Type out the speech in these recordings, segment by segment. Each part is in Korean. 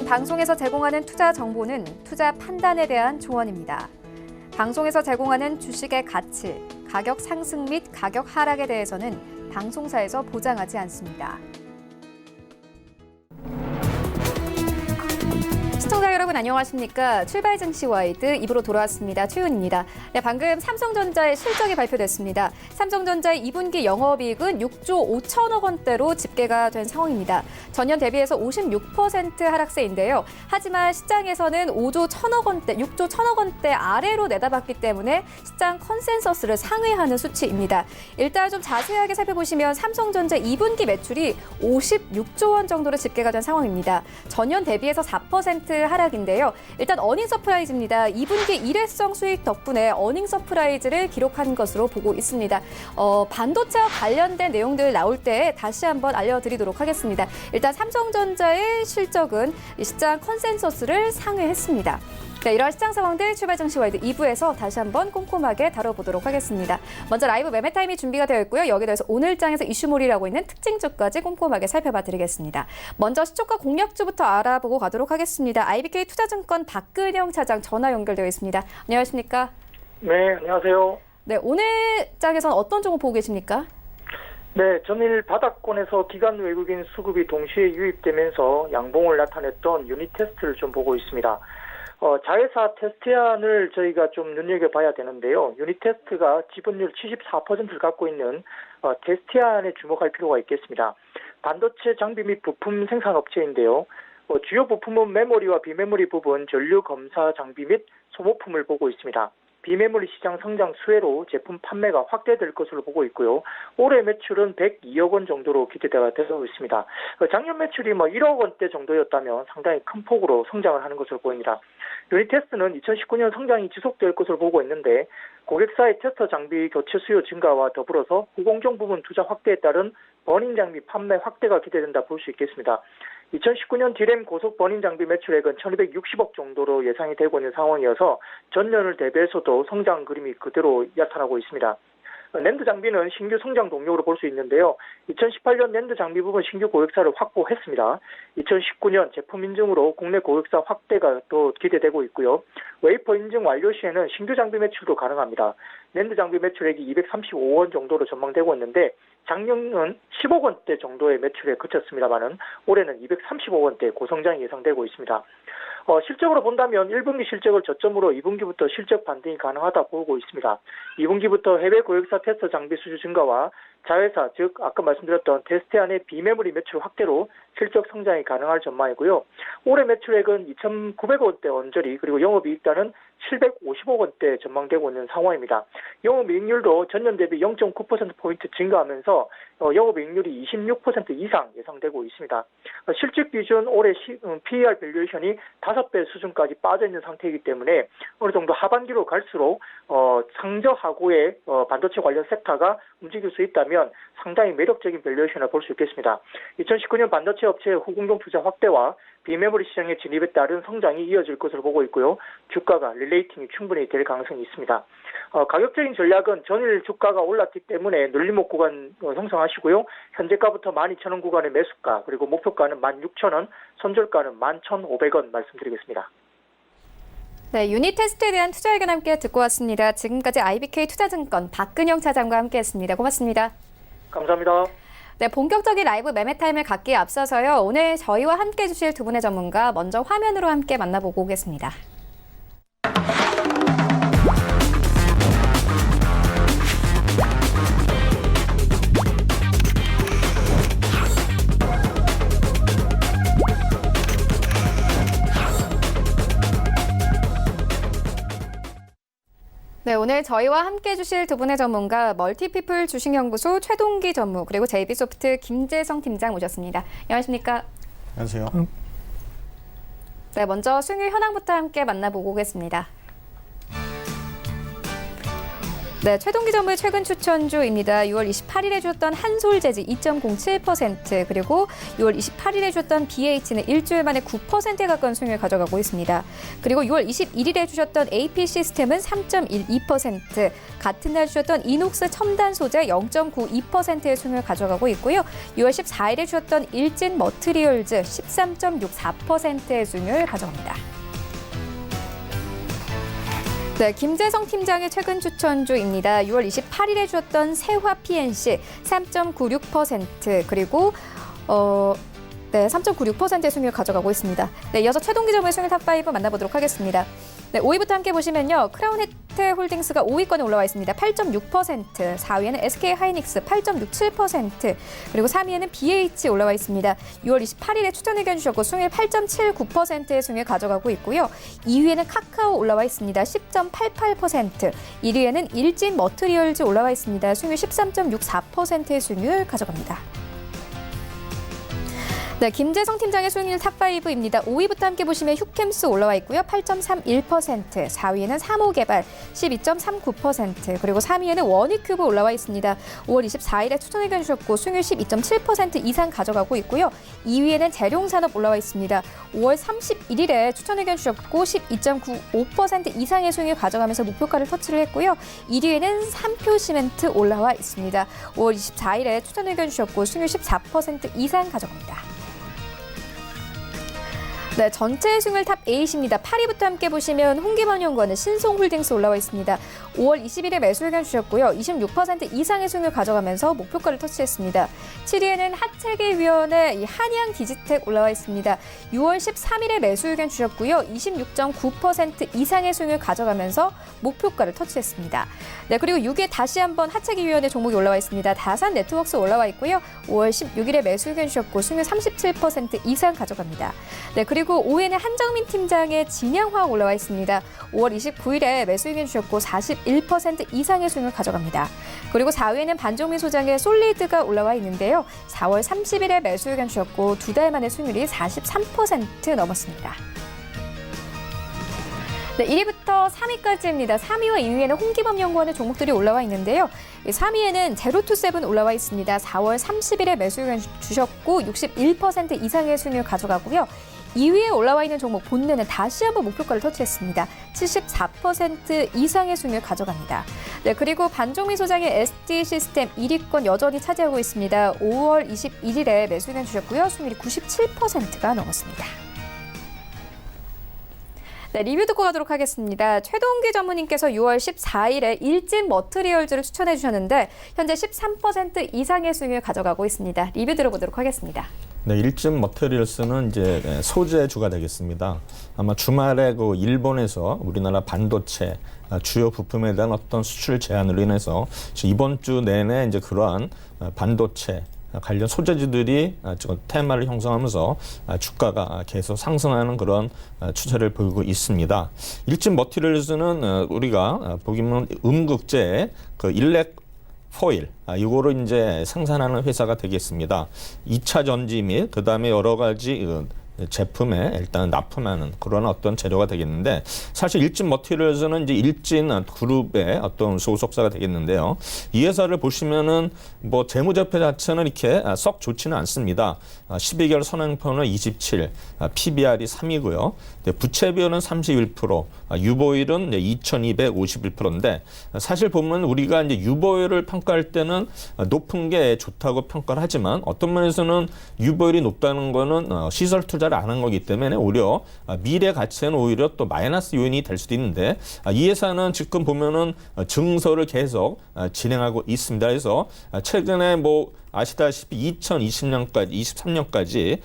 방송에서 제공하는 투자 정보는 투자 판단에 대한 조언입니다. 방송에서 제공하는 주식의 가치, 가격 상승 및 가격 하락에 대해서는 방송사에서 보장하지 않습니다. 시청자 여러분 안녕하십니까? 출발 증시 와이드 2부로 돌아왔습니다. 최윤입니다. 네, 방금 삼성전자의 실적이 발표됐습니다. 삼성전자의 2분기 영업이익은 6조 5천억 원대로 집계가 된 상황입니다. 전년 대비해서 56% 하락세인데요. 하지만 시장에서는 5조 1천억 원대, 6조 1천억 원대 아래로 내다봤기 때문에 시장 컨센서스를 상회하는 수치입니다. 일단 좀 자세하게 살펴보시면 삼성전자 2분기 매출이 56조 원 정도로 집계가 된 상황입니다. 전년 대비해서 4% 하락인데요. 일단 어닝 서프라이즈입니다. 2분기 일회성 수익 덕분에 어닝 서프라이즈를 기록한 것으로 보고 있습니다. 반도체와 관련된 내용들 나올 때 다시 한번 알려드리도록 하겠습니다. 일단 삼성전자의 실적은 시장 컨센서스를 상회했습니다. 네, 이런 시장 상황들 출발 증시 와이드 2부에서 다시 한번 꼼꼼하게 다뤄보도록 하겠습니다. 먼저 라이브 매매 타임이 준비가 되어 있고요. 여기에 대해서 오늘장에서 이슈몰이라고 있는 특징주까지 꼼꼼하게 살펴봐 드리겠습니다. 먼저 시초가 공략주부터 알아보고 가도록 하겠습니다. IBK 투자증권 박근영 차장 전화 연결되어 있습니다. 안녕하십니까? 네, 안녕하세요. 네, 오늘장에서는 어떤 종목 보고 계십니까? 네, 전일 바닥권에서 기관 외국인 수급이 동시에 유입되면서 양봉을 나타냈던 유니테스트를 좀 보고 있습니다. 자회사 테스트안을 저희가 좀 눈여겨봐야 되는데요. 유니테스트가 지분율 74%를 갖고 있는 테스트안에 주목할 필요가 있겠습니다. 반도체 장비 및 부품 생산업체인데요. 주요 부품은 메모리와 비메모리 부분, 전류 검사 장비 및 소모품을 보고 있습니다. 비메모리 시장 성장 수혜로 제품 판매가 확대될 것으로 보고 있고요. 올해 매출은 102억 원 정도로 기대가 되고 있습니다. 작년 매출이 1억 원대 정도였다면 상당히 큰 폭으로 성장을 하는 것으로 보입니다. 유니테스트는 2019년 성장이 지속될 것으로 보고 있는데 고객사의 테스터 장비 교체 수요 증가와 더불어서 후공정 부분 투자 확대에 따른 버닝 장비 판매 확대가 기대된다 볼 수 있겠습니다. 2019년 디램 고속 버닝 장비 매출액은 1260억 정도로 예상이 되고 있는 상황이어서 전년을 대비해서도 성장 그림이 그대로 나타나고 있습니다. 낸드 장비는 신규 성장 동력으로 볼 수 있는데요. 2018년 낸드 장비 부분 신규 고객사를 확보했습니다. 2019년 제품 인증으로 국내 고객사 확대가 또 기대되고 있고요. 웨이퍼 인증 완료 시에는 신규 장비 매출도 가능합니다. 낸드 장비 매출액이 235원 정도로 전망되고 있는데 작년은 10억 원대 정도의 매출에 그쳤습니다만은 올해는 235억 원대 고성장이 예상되고 있습니다. 실적으로 본다면 1분기 실적을 저점으로 2분기부터 실적 반등이 가능하다 보고 있습니다. 2분기부터 해외 고객사 테스터 장비 수주 증가와 자회사, 즉 아까 말씀드렸던 테스트안의 비메모리 매출 확대로 실적 성장이 가능할 전망이고요. 올해 매출액은 2,900억 원대 언저리 그리고 영업이익단은 750억 원대 전망되고 있는 상황입니다. 영업이익률도 전년 대비 0.9%포인트 증가하면서 영업이익률이 26% 이상 예상되고 있습니다. 실적 기준 올해 PER 밸류에이션이 5배 수준까지 빠져있는 상태이기 때문에 어느 정도 하반기로 갈수록 상저하고의 반도체 관련 섹터가 움직일 수 있다면 상당히 매력적인 밸류에이션을 볼 수 있겠습니다. 2019년 반도체 업체의 후공정 투자 확대와 비메모리 시장의 진입에 따른 성장이 이어질 것으로 보고 있고요. 주가가 릴레이팅이 충분히 될 가능성이 있습니다. 가격적인 전략은 전일 주가가 올랐기 때문에 눌림목 구간 형성하시고요. 현재가부터 12,000원 구간의 매수가 그리고 목표가는 16,000원, 손절가는 11,500원 말씀드리겠습니다. 네, 유니테스트에 대한 투자 의견 함께 듣고 왔습니다. 지금까지 IBK 투자증권 박근영 차장과 함께했습니다. 고맙습니다. 감사합니다. 네, 본격적인 라이브 매매 타임을 갖기에 앞서서요. 오늘 저희와 함께 해주실 두 분의 전문가 먼저 화면으로 함께 만나보고 오겠습니다. 네, 오늘 저희와 함께 해주실 두 분의 전문가 멀티피플 주식연구소 최동기 전무 그리고 JB소프트 김재성 팀장 모셨습니다. 안녕하십니까? 안녕하세요. 네, 먼저 수익률 현황부터 함께 만나보고 오겠습니다. 네, 최동기 전무의 최근 추천주입니다. 6월 28일에 주었던 한솔재지 2.07%, 그리고 6월 28일에 주었던 BH는 일주일 만에 9%에 가까운 수익을 가져가고 있습니다. 그리고 6월 21일에 주셨던 AP 시스템은 3.12%, 같은 날 주셨던 이녹스 첨단 소재 0.92%의 수익을 가져가고 있고요. 6월 14일에 주었던 일진 머트리얼즈 13.64%의 수익을 가져갑니다. 네, 김재성 팀장의 최근 추천주입니다. 6월 28일에 주었던 세화 PNC 3.96%, 그리고 3.96%의 수익을 가져가고 있습니다. 네, 이어서 최동기 전무의 수익 탑5 만나보도록 하겠습니다. 네, 5위부터 함께 보시면요. 크라운 혜택홀딩스가 5위권에 올라와 있습니다. 8.6%, 4위에는 SK하이닉스 8.67%, 그리고 3위에는 BH 올라와 있습니다. 6월 28일에 추천 의견 주셨고 수익률 8.79%의 수익을 가져가고 있고요. 2위에는 카카오 올라와 있습니다. 10.88%, 1위에는 일진 머트리얼즈 올라와 있습니다. 수익률 13.64%의 수익률 가져갑니다. 네, 김재성 팀장의 수익률 탑5입니다. 5위부터 함께 보시면 휴캠스 올라와 있고요. 8.31%, 4위에는 사모개발 12.39%, 그리고 3위에는 원익큐브 올라와 있습니다. 5월 24일에 추천 의견 주셨고 수익률 12.7% 이상 가져가고 있고요. 2위에는 재룡산업 올라와 있습니다. 5월 31일에 추천 의견 주셨고 12.95% 이상의 수익을 가져가면서 목표가를 터치를 했고요. 1위에는 삼표시멘트 올라와 있습니다. 5월 24일에 추천 의견 주셨고 수익률 14% 이상 가져갑니다. 네, 전체 수익률 탑 8입니다. 8위부터 함께 보시면 홍기범연구원은 신송홀딩스 올라와 있습니다. 5월 20일에 매수 의견 주셨고요. 26% 이상의 수익률 가져가면서 목표가를 터치했습니다. 7위에는 하체계위원회 한양 디지텍 올라와 있습니다. 6월 13일에 매수 의견 주셨고요. 26.9% 이상의 수익률 가져가면서 목표가를 터치했습니다. 네, 그리고 6위에 다시 한번 하체계위원회 종목이 올라와 있습니다. 다산 네트워크스 올라와 있고요. 5월 16일에 매수 의견 주셨고 수익률 37% 이상 가져갑니다. 네, 그리고 5위에는 한정민 팀장의 진양화학 올라와 있습니다. 5월 29일에 매수 의견 주셨고 41% 이상의 수익을 가져갑니다. 그리고 4위에는 반종민 소장의 솔리드가 올라와 있는데요. 4월 30일에 매수 의견 주셨고 2달 만에 수익률이 43% 넘었습니다. 네, 1위부터 3위까지입니다. 3위와 2위에는 홍기범연구원의 종목들이 올라와 있는데요. 3위에는 제로투세븐 올라와 있습니다. 4월 30일에 매수 의견 주셨고 61% 이상의 수익을 가져가고요. 2위에 올라와 있는 종목 본네는 다시 한번 목표가를 터치했습니다. 74% 이상의 수익을 가져갑니다. 네, 그리고 반종민 소장의 SD 시스템 1위권 여전히 차지하고 있습니다. 5월 21일에 매수 의견 주셨고요. 수익률이 97%가 넘었습니다. 네, 리뷰 듣고 가도록 하겠습니다. 최동기 전무님께서 6월 14일에 일진 머트리얼즈를 추천해 주셨는데 현재 13% 이상의 수익을 가져가고 있습니다. 리뷰 들어보도록 하겠습니다. 네, 일진 머테리얼스는 이제 소재주가 되겠습니다. 아마 주말에 그 일본에서 우리나라 반도체 주요 부품에 대한 어떤 수출 제한으로 인해서 이번 주 내내 이제 그러한 반도체 관련 소재주들이 테마를 형성하면서 주가가 계속 상승하는 그런 추세를 보이고 있습니다. 일진 머티리얼스는 우리가 보기면 음극재 그 일렉 포일, 이거를 이제 생산하는 회사가 되겠습니다. 2차 전지 및 그다음에 여러 가지 제품에 일단 납품하는 그런 어떤 재료가 되겠는데, 사실 일진 머티리얼즈는 이제 일진 그룹의 어떤 소속사가 되겠는데요. 이 회사를 보시면은 뭐 재무제표 자체는 이렇게 썩 좋지는 않습니다. 12개월 선행표는 27, PBR이 3이고요. 부채 비율은 31%, 유보율은 2,251%인데 사실 보면 우리가 이제 유보율을 평가할 때는 높은 게 좋다고 평가를 하지만 어떤 면에서는 유보율이 높다는 거는 시설 투자를 안 한 거기 때문에 오히려 미래 가치에는 오히려 또 마이너스 요인이 될 수도 있는데, 이 회사는 지금 보면은 증설을 계속 진행하고 있습니다. 그래서 최근에 뭐 아시다시피 2020년까지 23년까지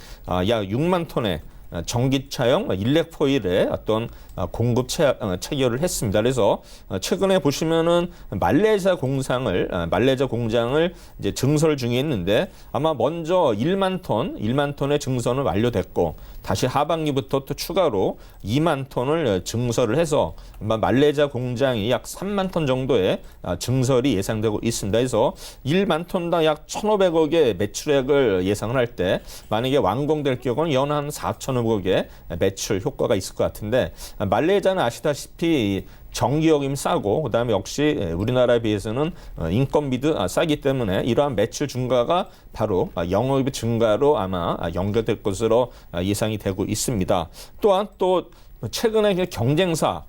약 6만 톤의 전기차용 일렉 포일의 어떤 공급 체결을 했습니다. 그래서 최근에 보시면은 말레이시아 공장을 이제 증설 중에 있는데 아마 먼저 1만 톤의 증설은 완료됐고 다시 하반기부터 또 추가로 2만 톤을 증설을 해서 아마 말레이시아 공장이 약 3만 톤 정도의 증설이 예상되고 있습니다. 그래서 1만 톤당 약 1,500억의 매출액을 예상을 할 때 만약에 완공될 경우는 연 한 4,500억의 매출 효과가 있을 것 같은데, 말레이시아는 아시다시피 전기요금이 싸고 그다음에 역시 우리나라에 비해서는 인건비도 싸기 때문에 이러한 매출 증가가 바로 영업이익 증가로 아마 연결될 것으로 예상이 되고 있습니다. 또한 또 최근에 경쟁사가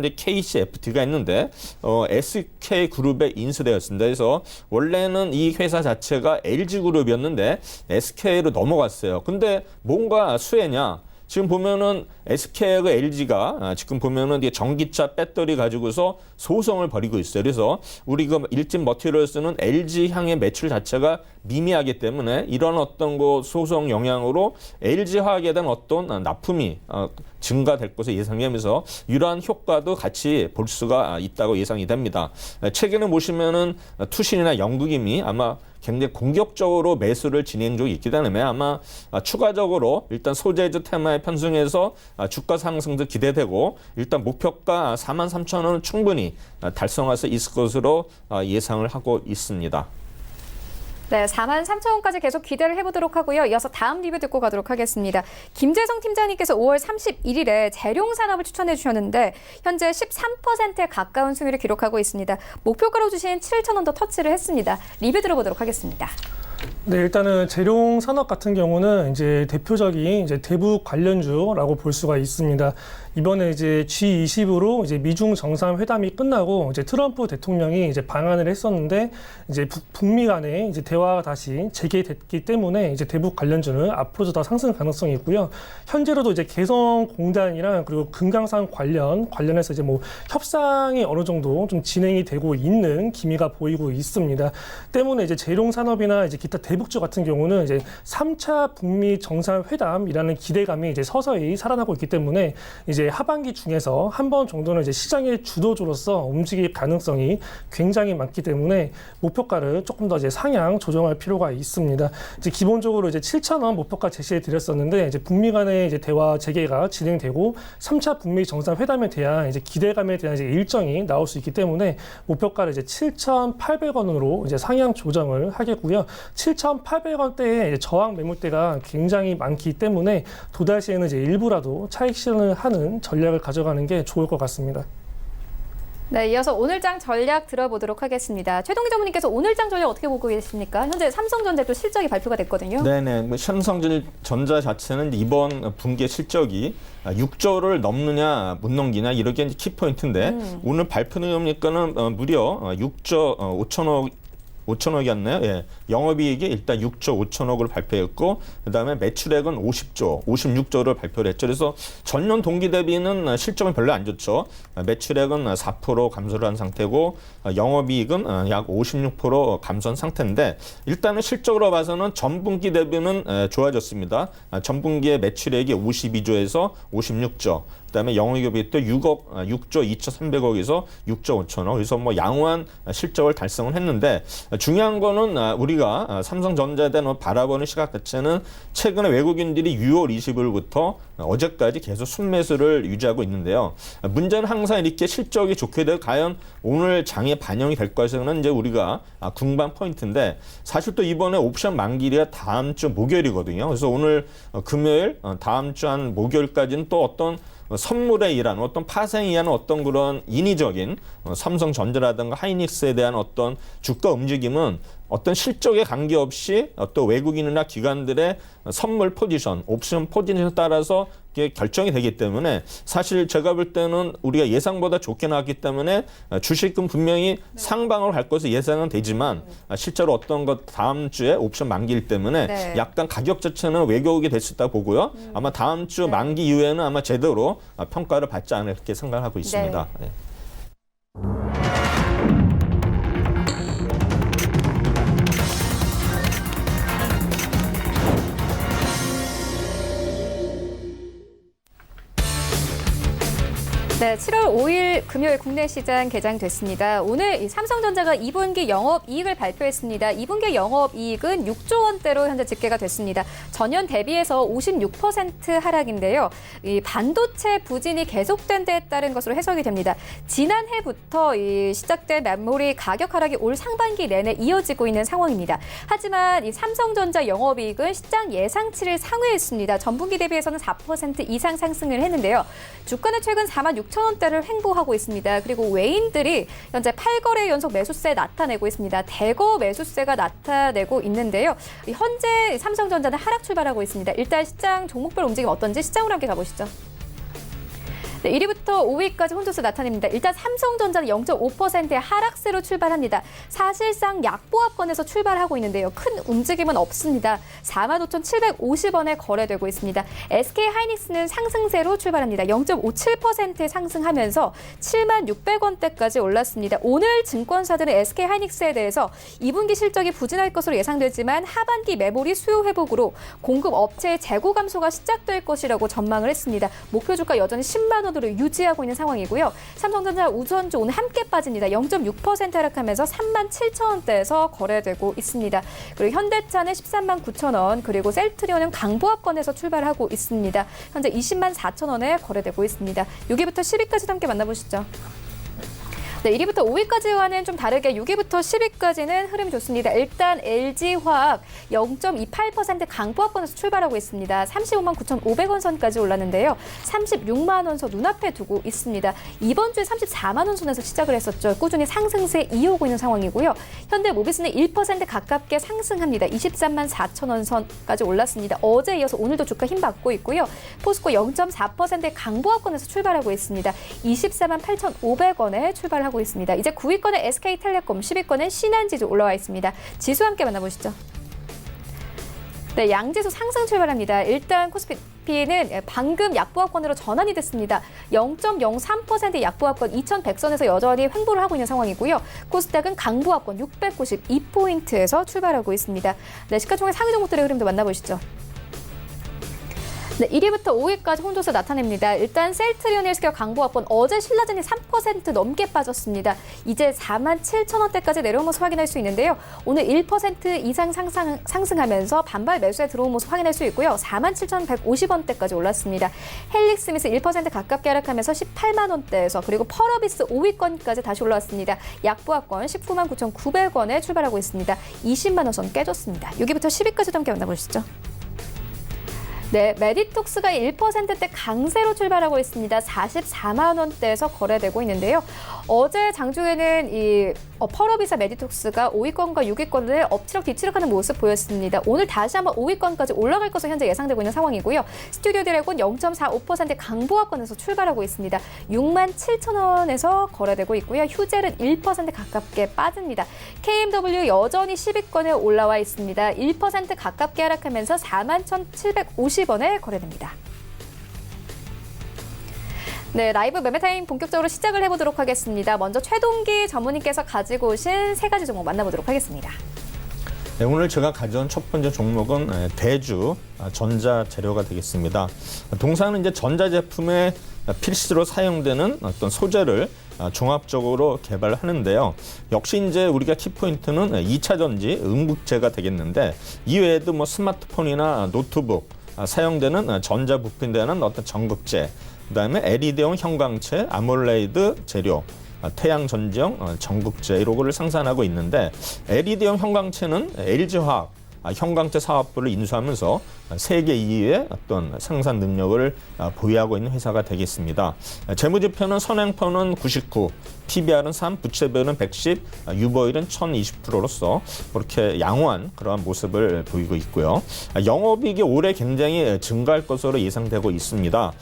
이제 KCFT가 있는데 SK 그룹에 인수되었습니다. 그래서 원래는 이 회사 자체가 LG 그룹이었는데 SK로 넘어갔어요. 근데 뭔가 수혜냐? 지금 보면은 SK하고 LG가 지금 보면은 이제 전기차 배터리 가지고서 소송을 벌이고 있어요. 그래서 우리 그 일진 머티리얼스는 LG 향의 매출 자체가 미미하기 때문에 이런 어떤 그 소송 영향으로 LG 화학에 대한 어떤 납품이 증가될 것을 예상하면서 이러한 효과도 같이 볼 수가 있다고 예상이 됩니다. 최근에 보시면은 투신이나 영국임이 아마 굉장히 공격적으로 매수를 진행 중에 있기 때문에 아마 추가적으로 일단 소재주 테마에 편승해서 주가 상승도 기대되고 일단 목표가 43,000원은 충분히 달성할 수 있을 것으로 예상을 하고 있습니다. 네, 43,000원까지 계속 기대를 해보도록 하고요. 이어서 다음 리뷰 듣고 가도록 하겠습니다. 김재성 팀장님께서 5월 31일에 재룡산업을 추천해 주셨는데 현재 13%에 가까운 수익을 기록하고 있습니다. 목표가로 주신 7,000원도 터치를 했습니다. 리뷰 들어보도록 하겠습니다. 네, 일단은 재룡 산업 같은 경우는 이제 대표적인 이제 대북 관련주라고 볼 수가 있습니다. 이번에 이제 G20으로 이제 미중 정상회담이 끝나고 이제 트럼프 대통령이 이제 방한을 했었는데 이제 북미 간의 이제 대화가 다시 재개됐기 때문에 이제 대북 관련주는 앞으로도 더 상승 가능성이 있고요. 현재로도 이제 개성 공단이랑 그리고 금강산 관련해서 이제 뭐 협상이 어느 정도 좀 진행이 되고 있는 기미가 보이고 있습니다. 때문에 이제 재룡 산업이나 이제 기타 대북주 같은 경우는 이제 3차 북미 정상회담이라는 기대감이 이제 서서히 살아나고 있기 때문에 이제 하반기 중에서 한 번 정도는 이제 시장의 주도주로서 움직일 가능성이 굉장히 많기 때문에 목표가를 조금 더 이제 상향 조정할 필요가 있습니다. 이제 기본적으로 이제 7,000원 목표가 제시해 드렸었는데 이제 북미 간의 이제 대화 재개가 진행되고 3차 북미 정상회담에 대한 이제 기대감에 대한 이제 일정이 나올 수 있기 때문에 목표가를 이제 7,800원으로 이제 상향 조정을 하겠고요. 7,800원대의 저항 매물대가 굉장히 많기 때문에 도달 시에는 이제 일부라도 차익 실현을 하는 전략을 가져가는 게 좋을 것 같습니다. 네, 이어서 오늘장 전략 들어보도록 하겠습니다. 최동희 전무님께서 오늘장 전략 어떻게 보고 계십니까? 현재 삼성전자도 실적이 발표가 됐거든요. 네네. 뭐 삼성전자 자체는 이번 분기 실적이 6조를 넘느냐 못 넘기냐 이렇게 이제 키포인트인데 오늘 발표 내용이니까는 무려 6조 5천억이었나요? 예. 영업이익이 일단 6조 5천억을 발표했고 그다음에 매출액은 56조를 발표를 했죠. 그래서 전년 동기 대비는 실적은 별로 안 좋죠. 매출액은 4% 감소를 한 상태고 영업이익은 약 56% 감소한 상태인데 일단은 실적으로 봐서는 전분기 대비는 좋아졌습니다. 전분기의 매출액이 52조에서 56조. 그다음에 영업이익이 또 6조 2,300억에서 6조 5천억. 그래서 뭐 양호한 실적을 달성을 했는데 중요한 거는 우리가 삼성전자에 대한 바라보는 시각 자체는 최근에 외국인들이 6월 20일부터 어제까지 계속 순매수를 유지하고 있는데요. 문제는 항상 이렇게 실적이 좋게 되고 과연 오늘 장에 반영이 될 것은 이제 우리가 궁금한 포인트인데 사실 또 이번에 옵션 만기일이 다음 주 목요일이거든요. 그래서 오늘 금요일 다음 주 한 목요일까지는 또 어떤 선물에 의한 어떤 파생에 의한 어떤 그런 인위적인 삼성전자라든가 하이닉스에 대한 어떤 주가 움직임은 어떤 실적에 관계없이 또 외국인이나 기관들의 선물 포지션, 옵션 포지션에 따라서 이게 결정이 되기 때문에 사실 제가 볼 때는 우리가 예상보다 좋게 나왔기 때문에 주식은 분명히 상방으로 갈 것으로 예상은 되지만 실제로 어떤 것 다음 주에 옵션 만기일 때문에 약간 가격 자체는 왜곡이 될 수 있다고 보고요. 아마 다음 주 만기 이후에는 아마 제대로 평가를 받지 않을까 이렇게 생각하고 있습니다. 네. 네, 7월 5일 금요일 국내 시장 개장됐습니다. 오늘 이 삼성전자가 2분기 영업이익을 발표했습니다. 2분기 영업이익은 6조 원대로 현재 집계가 됐습니다. 전년 대비해서 56% 하락인데요. 이 반도체 부진이 계속된 데에 따른 것으로 해석이 됩니다. 지난해부터 이 시작된 메모리 가격 하락이 올 상반기 내내 이어지고 있는 상황입니다. 하지만 이 삼성전자 영업이익은 시장 예상치를 상회했습니다. 전분기 대비해서는 4% 이상 상승을 했는데요. 주가는 최근 46,000원 6천원대를 횡보하고 있습니다. 그리고 외인들이 현재 8거래 연속 매수세 나타내고 있습니다. 대거 매수세가 나타내고 있는데요. 현재 삼성전자는 하락 출발하고 있습니다. 일단 시장 종목별 움직임 어떤지 시장으로 함께 가보시죠. 네, 1위부터 5위까지 혼조세 나타냅니다. 일단 삼성전자는 0.5%의 하락세로 출발합니다. 사실상 약보합권에서 출발하고 있는데요. 큰 움직임은 없습니다. 45,750원에 거래되고 있습니다. SK하이닉스는 상승세로 출발합니다. 0.57% 상승하면서 76,600원대까지 올랐습니다. 오늘 증권사들은 SK하이닉스에 대해서 2분기 실적이 부진할 것으로 예상되지만 하반기 메모리 수요 회복으로 공급 업체의 재고 감소가 시작될 것이라고 전망을 했습니다. 목표 주가 여전히 10만 원 으로 유지하고 있는 상황이고요. 삼성전자, 우선주 오늘 함께 빠집니다. 0.6% 하락하면서 37,000원대에서 거래되고 있습니다. 그리고 현대차는 13만 9천원, 그리고 셀트리온은 강보합권에서 출발하고 있습니다. 현재 20만 4천원에 거래되고 있습니다. 6위부터 10위까지 함께 만나보시죠. 네, 1위부터 5위까지와는 좀 다르게 6위부터 10위까지는 흐름이 좋습니다. 일단 LG화학 0.28% 강보합권에서 출발하고 있습니다. 35만 9,500원 선까지 올랐는데요. 36만 원 선 눈앞에 두고 있습니다. 이번 주에 34만 원 선에서 시작을 했었죠. 꾸준히 상승세 이어오고 있는 상황이고요. 현대모비스는 1% 가깝게 상승합니다. 23만 4천 원 선까지 올랐습니다. 어제 이어서 오늘도 주가 힘받고 있고요. 포스코 0.4%의 강보합권에서 출발하고 있습니다. 24만 8,500원에 출발하고 있습니다. 이제 9위권은 SK텔레콤, 10위권은 신한지주 올라와 있습니다. 지수 함께 만나보시죠. 네, 양지수 상승 출발합니다. 일단 코스피는 방금 약보합권으로 전환이 됐습니다. 0.03%의 약보합권 2,100선에서 여전히 횡보를 하고 있는 상황이고요. 코스닥은 강보합권 692포인트에서 출발하고 있습니다. 네, 시가총액 상위 종목들의 흐름도 만나보시죠. 네, 1위부터 5위까지 혼조세 나타냅니다. 일단 셀트리온 헬스케어 강보합권 어제 신라젠이 3% 넘게 빠졌습니다. 이제 47,000원대까지 내려온 모습 확인할 수 있는데요. 오늘 1% 이상 상승하면서 반발 매수에 들어온 모습 확인할 수 있고요. 47,150원대까지 올랐습니다. 헬릭스미스 1% 가깝게 하락하면서 18만 원대에서, 그리고 펄어비스 5위권까지 다시 올라왔습니다. 약보합권 19만 9,900원에 출발하고 있습니다. 20만 원 선 깨졌습니다. 6위부터 10위까지 함께 만나보시죠. 네, 메디톡스가 1%대 강세로 출발하고 있습니다. 44만 원대에서 거래되고 있는데요. 어제 장중에는 이 펄어비사 메디톡스가 5위권과 6위권을 엎치락 뒤치락하는 모습 보였습니다. 오늘 다시 한번 5위권까지 올라갈 것으로 현재 예상되고 있는 상황이고요. 스튜디오 드래곤 0.45% 강보합권에서 출발하고 있습니다. 6만 7천 원에서 거래되고 있고요. 휴젤은 1% 가깝게 빠집니다. KMW 여전히 10위권에 올라와 있습니다. 1% 가깝게 하락하면서 4만 1,750원에 거래됩니다. 네, 라이브 매매타임 본격적으로 시작을 해보도록 하겠습니다. 먼저 최동기 전무님께서 가지고 오신 세 가지 종목 만나보도록 하겠습니다. 네, 오늘 제가 가져온 첫 번째 종목은 대주 전자재료가 되겠습니다. 동사는 이제 전자제품에 필수로 사용되는 어떤 소재를 종합적으로 개발을 하는데요. 역시 이제 우리가 키포인트는 2차 전지 응급재가 되겠는데, 이외에도 뭐 스마트폰이나 노트북 사용되는 전자 부품에 대한 어떤 전극재, 그다음에 LED용 형광체, 아몰레이드 재료, 태양 전지형 전극재 이런 거를 생산하고 있는데, LED용 형광체는 LG화학 형광체 사업부를 인수하면서 세계 2위의 어떤 생산 능력을 보유하고 있는 회사가 되겠습니다. 재무지표는 선행표는 99, PBR은 3, 부채비율은 110, 유보율은 1020%로서 그렇게 양호한 그러한 모습을 보이고 있고요. 영업이익이 올해 굉장히 증가할 것으로 예상되고 있습니다.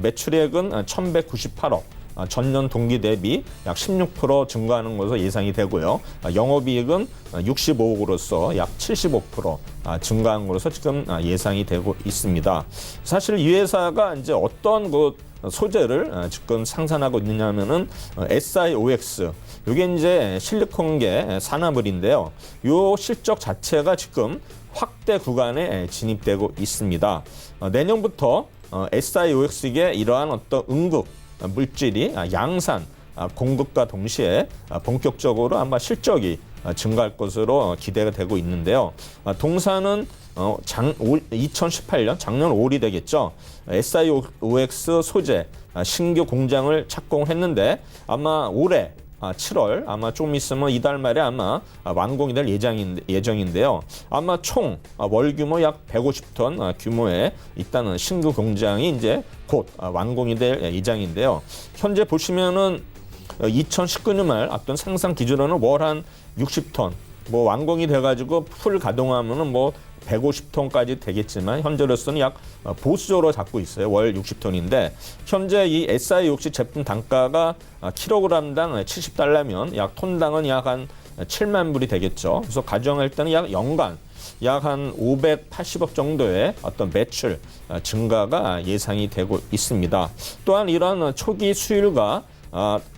매출액은 1,198억. 전년 동기 대비 약 16% 증가하는 것으로 예상이 되고요. 영업이익은 65억으로서 약 75% 증가한 것으로 지금 예상이 되고 있습니다. 사실 이 회사가 이제 어떤 그 소재를 지금 생산하고 있느냐면은 SiOX, 이게 이제 실리콘계 산화물인데요. 이 실적 자체가 지금 확대 구간에 진입되고 있습니다. 내년부터 SiOX에 이러한 어떤 응급 물질이 양산 공급과 동시에 본격적으로 아마 실적이 증가할 것으로 기대가 되고 있는데요. 동사는 2018년 작년 5월이 되겠죠. SiOX 소재 신규 공장을 착공했는데 아마 올해 7월 아마 좀 있으면 이달 말에 아마 완공이 될 예정인데요. 아마 총 월 규모 약 150톤 규모의 일단은 신규 공장이 이제 곧 완공이 될 예정인데요. 현재 보시면은 2019년 말 어떤 생산 기준으로는 월 한 60톤, 뭐 완공이 돼가지고 풀 가동하면은 뭐 150톤까지 되겠지만 현재로서는 약 보수적으로 잡고 있어요. 월 60톤인데 현재 이 SiOX 제품 단가가 킬로그램당 70달러면 약 톤당은 약 한 7만 불이 되겠죠. 그래서 가정할 때는 약 연간 약 한 580억 정도의 어떤 매출 증가가 예상이 되고 있습니다. 또한 이런 초기 수율과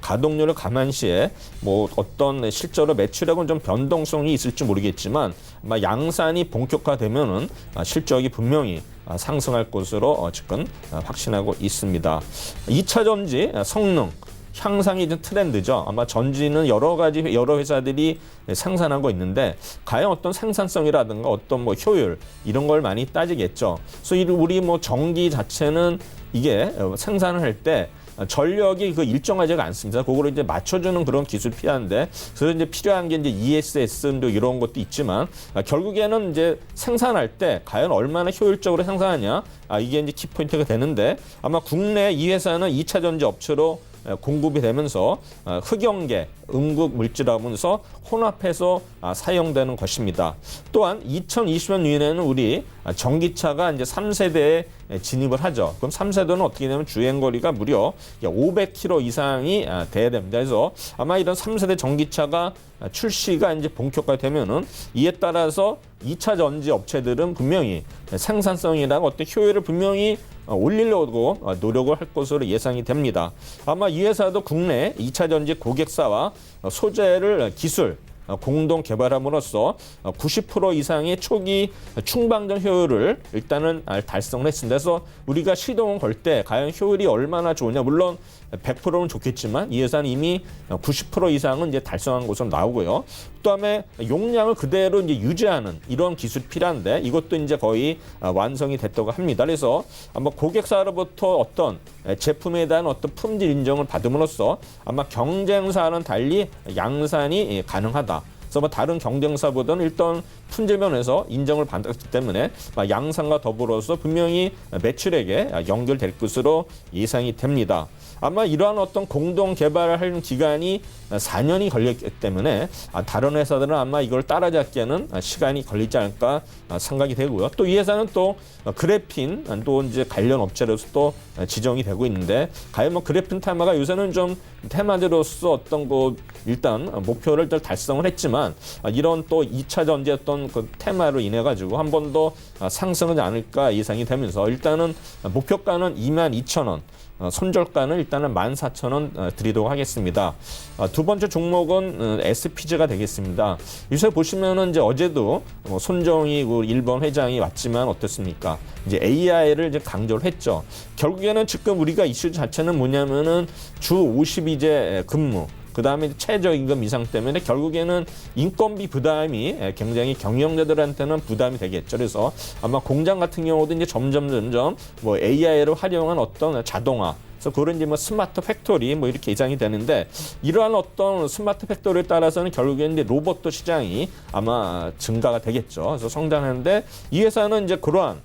가동률을 감안시에 뭐 어떤 실제로 매출액은 좀 변동성이 있을지 모르겠지만 아마 양산이 본격화되면은 실적이 분명히 상승할 것으로 지금 확신하고 있습니다. 2차 전지 성능 향상이 이제 트렌드죠. 아마 전지는 여러 회사들이 생산하고 있는데 과연 어떤 생산성이라든가 어떤 뭐 효율 이런 걸 많이 따지겠죠. 그래서 우리 뭐 전기 자체는 이게 생산을 할 때 전력이 그 일정하지가 않습니다. 그거를 이제 맞춰주는 그런 기술이 필요한데, 그래서 이제 필요한 게 이제 ESS도 이런 것도 있지만, 결국에는 이제 생산할 때 과연 얼마나 효율적으로 생산하냐, 이게 이제 키포인트가 되는데, 아마 국내 이 회사는 2차 전지 업체로 공급이 되면서 흑연계, 음극 물질하면서 혼합해서 사용되는 것입니다. 또한 2020년 이후에는 우리 전기차가 이제 3세대에 진입을 하죠. 그럼 3세대는 어떻게 되냐면 주행거리가 무려 500km 이상이 돼야 됩니다. 그래서 아마 이런 3세대 전기차가 출시가 이제 본격화되면은 이에 따라서 2차 전지 업체들은 분명히 생산성이나 어떤 효율을 분명히 올리려고 노력을 할 것으로 예상이 됩니다. 아마 이 회사도 국내 2차 전지 고객사와 소재를 기술 공동 개발함으로써 90% 이상의 초기 충방전 효율을 일단은 달성을 했습니다. 그래서 우리가 시동을 걸 때 과연 효율이 얼마나 좋으냐, 물론 100%는 좋겠지만 이 회사는 이미 90% 이상은 이제 달성한 것으로 나오고요. 그다음에 용량을 그대로 이제 유지하는 이런 기술이 필요한데 이것도 이제 거의 완성이 됐다고 합니다. 그래서 아마 고객사로부터 어떤 제품에 대한 어떤 품질 인정을 받음으로써 아마 경쟁사와는 달리 양산이 가능하다. 그래서 뭐 다른 경쟁사보다는 일단 품질 면에서 인정을 받았기 때문에 양산과 더불어서 분명히 매출액에 연결될 것으로 예상이 됩니다. 아마 이러한 어떤 공동 개발을 하는 기간이 4년이 걸렸기 때문에 다른 회사들은 아마 이걸 따라잡기에는 시간이 걸리지 않을까 생각이 되고요. 또 이 회사는 또 그래핀 또 이제 관련 업체로서 또 지정이 되고 있는데 과연 뭐 그래핀 테마가 요새는 좀 테마제로서 어떤 그 일단 목표를 달성을 했지만 이런 또 2차 전지 어떤 그 테마로 인해 가지고 한 번 더 상승하지 않을까 예상이 되면서 일단은 목표가는 22,000원. 손절가는 일단은 14,000원 드리도록 하겠습니다. 두 번째 종목은 SPG가 되겠습니다. 요새 보시면은 이제 어제도 손정희 일본 회장이 왔지만 어떻습니까? 이제 AI를 이제 강조를 했죠. 결국에는 지금 우리가 이슈 자체는 뭐냐면은 주 52제 근무. 그 다음에 최저임금 이상 때문에 결국에는 인건비 부담이 굉장히 경영자들한테는 부담이 되겠죠. 그래서 아마 공장 같은 경우도 이제 점점 뭐 AI를 활용한 어떤 자동화, 그래서 그런 이제 뭐 스마트 팩토리 뭐 이렇게 예상이 되는데 이러한 어떤 스마트 팩토리에 따라서는 결국에는 이제 로봇 시장이 아마 증가가 되겠죠. 그래서 성장하는데 이 회사는 이제 그러한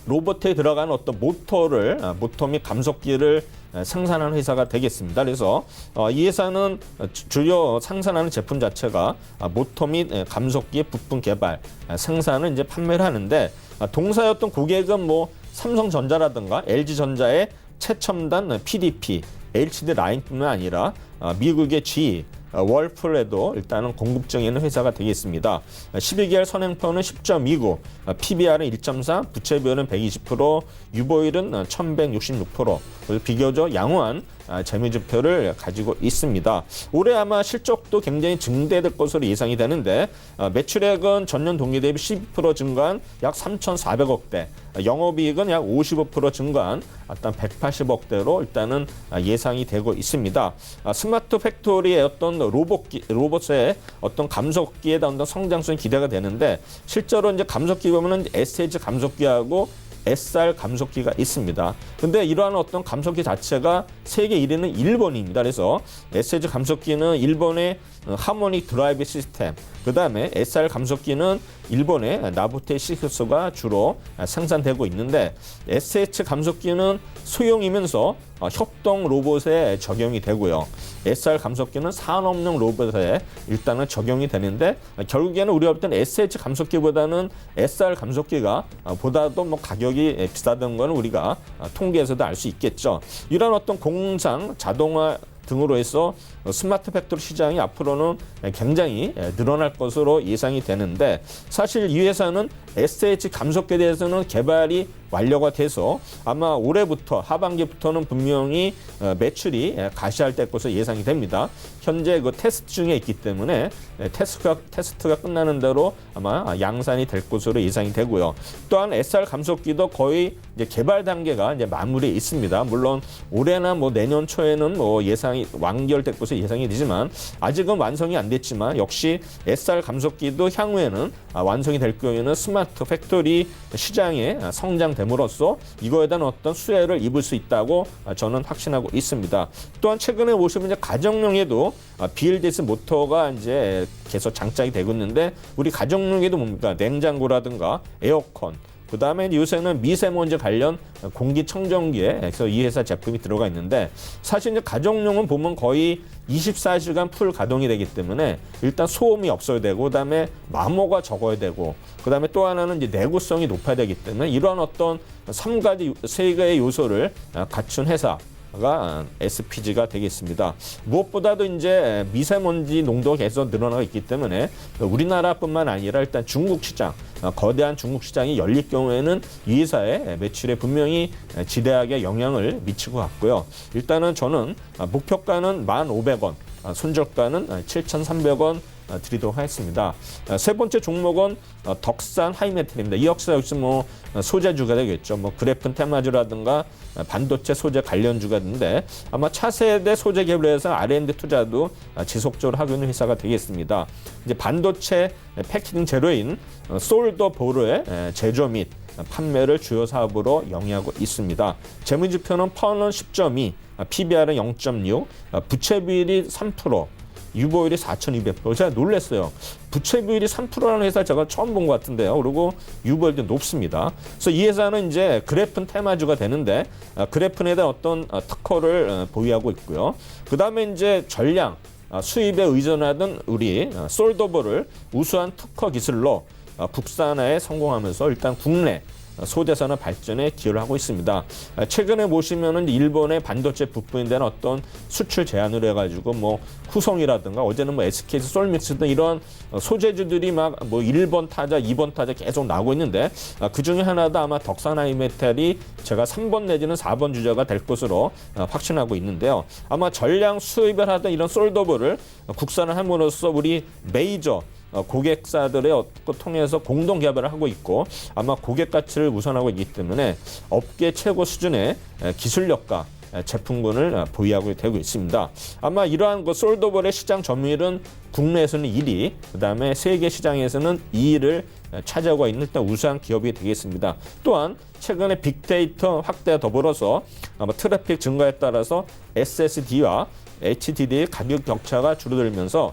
로봇에 들어가는 어떤 모터 및 감속기를 생산하는 회사가 되겠습니다. 그래서 이 회사는 주요 생산하는 제품 자체가 모터 및 감속기의 부품 개발, 생산을 이제 판매를 하는데 동사였던 고객은 뭐 삼성전자라든가 LG전자의 최첨단 PDP, LCD 라인뿐만 아니라 미국의 GE, 월풀에도 일단은 공급 중에 있는 회사가 되겠습니다. 12개월 선행표는 10.29, PBR은 1.4, 부채비율은 120%, 유보율은 1166%, 비교적 양호한 재무지표를 가지고 있습니다. 올해 아마 실적도 굉장히 증대될 것으로 예상이 되는데 매출액은 전년 동기 대비 12% 증가한 약 3,400억대, 영업이익은 약 55% 증가한 일단 180억대로 일단은 예상이 되고 있습니다. 스마트 팩토리의 어떤 로봇의 어떤 감속기에 대한 성장성이 기대가 되는데 실제로 이제 감속기 보면은 SH 감속기하고 SR 감속기가 있습니다. 근데 이러한 어떤 감속기 자체가 세계 1위는 일본입니다. 그래서 SH 감속기는 일본의 하모닉 드라이브 시스템, 그 다음에 SR 감속기는 일본의 나부테 시스가 주로 생산되고 있는데, SH 감속기는 소형이면서 협동 로봇에 적용이 되고요. SR 감속기는 산업용 로봇에 일단은 적용이 되는데, 결국에는 우리가 볼 때는 SH 감속기보다는 SR 감속기가 보다도 뭐 가격이 비싸다는 거는 우리가 통계에서도 알 수 있겠죠. 이런 어떤 공장 자동화 등으로 해서 스마트 팩토리 시장이 앞으로는 굉장히 늘어날 것으로 예상이 되는데, 사실 이 회사는 SH 감속기에 대해서는 개발이 완료가 돼서 아마 올해부터 하반기부터는 분명히 매출이 가시화될 것으로 예상이 됩니다. 현재 그 테스트 중에 있기 때문에 테스트가 끝나는 대로 아마 양산이 될 것으로 예상이 되고요. 또한 SR 감속기도 거의 이제 개발 단계가 이제 마무리에 있습니다. 물론 올해나 뭐 내년 초에는 뭐 예상이 완결될 것으로 예상이 되지만, 아직은 완성이 안 됐지만 역시 SR 감속기도 향후에는 완성이 될 경우에는 스마트 팩토리 시장에 성장됨으로써 이거에 대한 어떤 수혜를 입을 수 있다고 저는 확신하고 있습니다. 또한 최근에 보시면 이제 가정용에도 BLDS 모터가 이제 계속 장착이 되고 있는데, 우리 가정용에도 뭡니까? 냉장고라든가 에어컨, 그 다음에 요새는 미세먼지 관련 공기청정기에 이 회사 제품이 들어가 있는데, 사실 이제 가정용은 보면 거의 24시간 풀 가동이 되기 때문에 일단 소음이 없어야 되고, 그 다음에 마모가 적어야 되고, 그 다음에 또 하나는 이제 내구성이 높아야 되기 때문에 이러한 어떤 3개의 요소를 갖춘 회사 가 SPG가 되겠습니다. 무엇보다도 이제 미세먼지 농도가 계속 늘어나고 있기 때문에 우리나라뿐만 아니라 일단 중국 시장, 거대한 중국 시장이 열릴 경우에는 이 회사의 매출에 분명히 지대하게 영향을 미칠 것 같고요. 일단은 저는 목표가는 1,500원, 손절가는 7,300원 드리도록 하겠습니다. 세 번째 종목은 덕산 하이메탈입니다. 이 역사 역시 뭐 소재주가 되겠죠. 뭐 그래픈 테마주라든가 반도체 소재 관련주가 있는데, 아마 차세대 소재 개발에서 R&D 투자도 지속적으로 하고 있는 회사가 되겠습니다. 이제 반도체 패키징 재료인 솔더보르의 제조 및 판매를 주요 사업으로 영위하고 있습니다. 재무지표는 퍼는 10.2, PBR은 0.6, 부채 비율이 3%, 유보율이 4,200%. 제가 놀랐어요. 부채 비율이 3%라는 회사 제가 처음 본 것 같은데요. 그리고 유보율도 높습니다. 그래서 이 회사는 이제 그래픈 테마주가 되는데, 그래픈에 대한 어떤 특허를 보유하고 있고요. 그 다음에 이제 전량 수입에 의존하던 우리 솔더버를 우수한 특허 기술로 국산화에 성공하면서 일단 국내 소재산업 발전에 기여를 하고 있습니다. 최근에 보시면은 일본의 반도체 부품에 대한 어떤 수출 제한을 해가지고 뭐 후성이라든가 어제는 뭐 SK에서 솔믹스 등 이런 소재주들이 막 뭐 1번 타자, 2번 타자 계속 나오고 있는데, 그 중에 하나도 아마 덕산 하이메탈이 제가 3번 내지는 4번 주자가 될 것으로 확신하고 있는데요. 아마 전량 수입을 하던 이런 솔더볼을 국산을 함으로써 우리 메이저 고객사들의 통해서 공동 개발을 하고 있고, 아마 고객 가치를 우선하고 있기 때문에 업계 최고 수준의 기술력과 제품군을 보유하고 되고 있습니다. 아마 이러한 솔더볼의 시장 점유율은 국내에서는 1위, 그다음에 세계 시장에서는 2위를 차지하고 있는 일단 우수한 기업이 되겠습니다. 또한 최근에 빅데이터 확대와 더불어서 아마 트래픽 증가에 따라서 SSD와 HDD의 가격 격차가 줄어들면서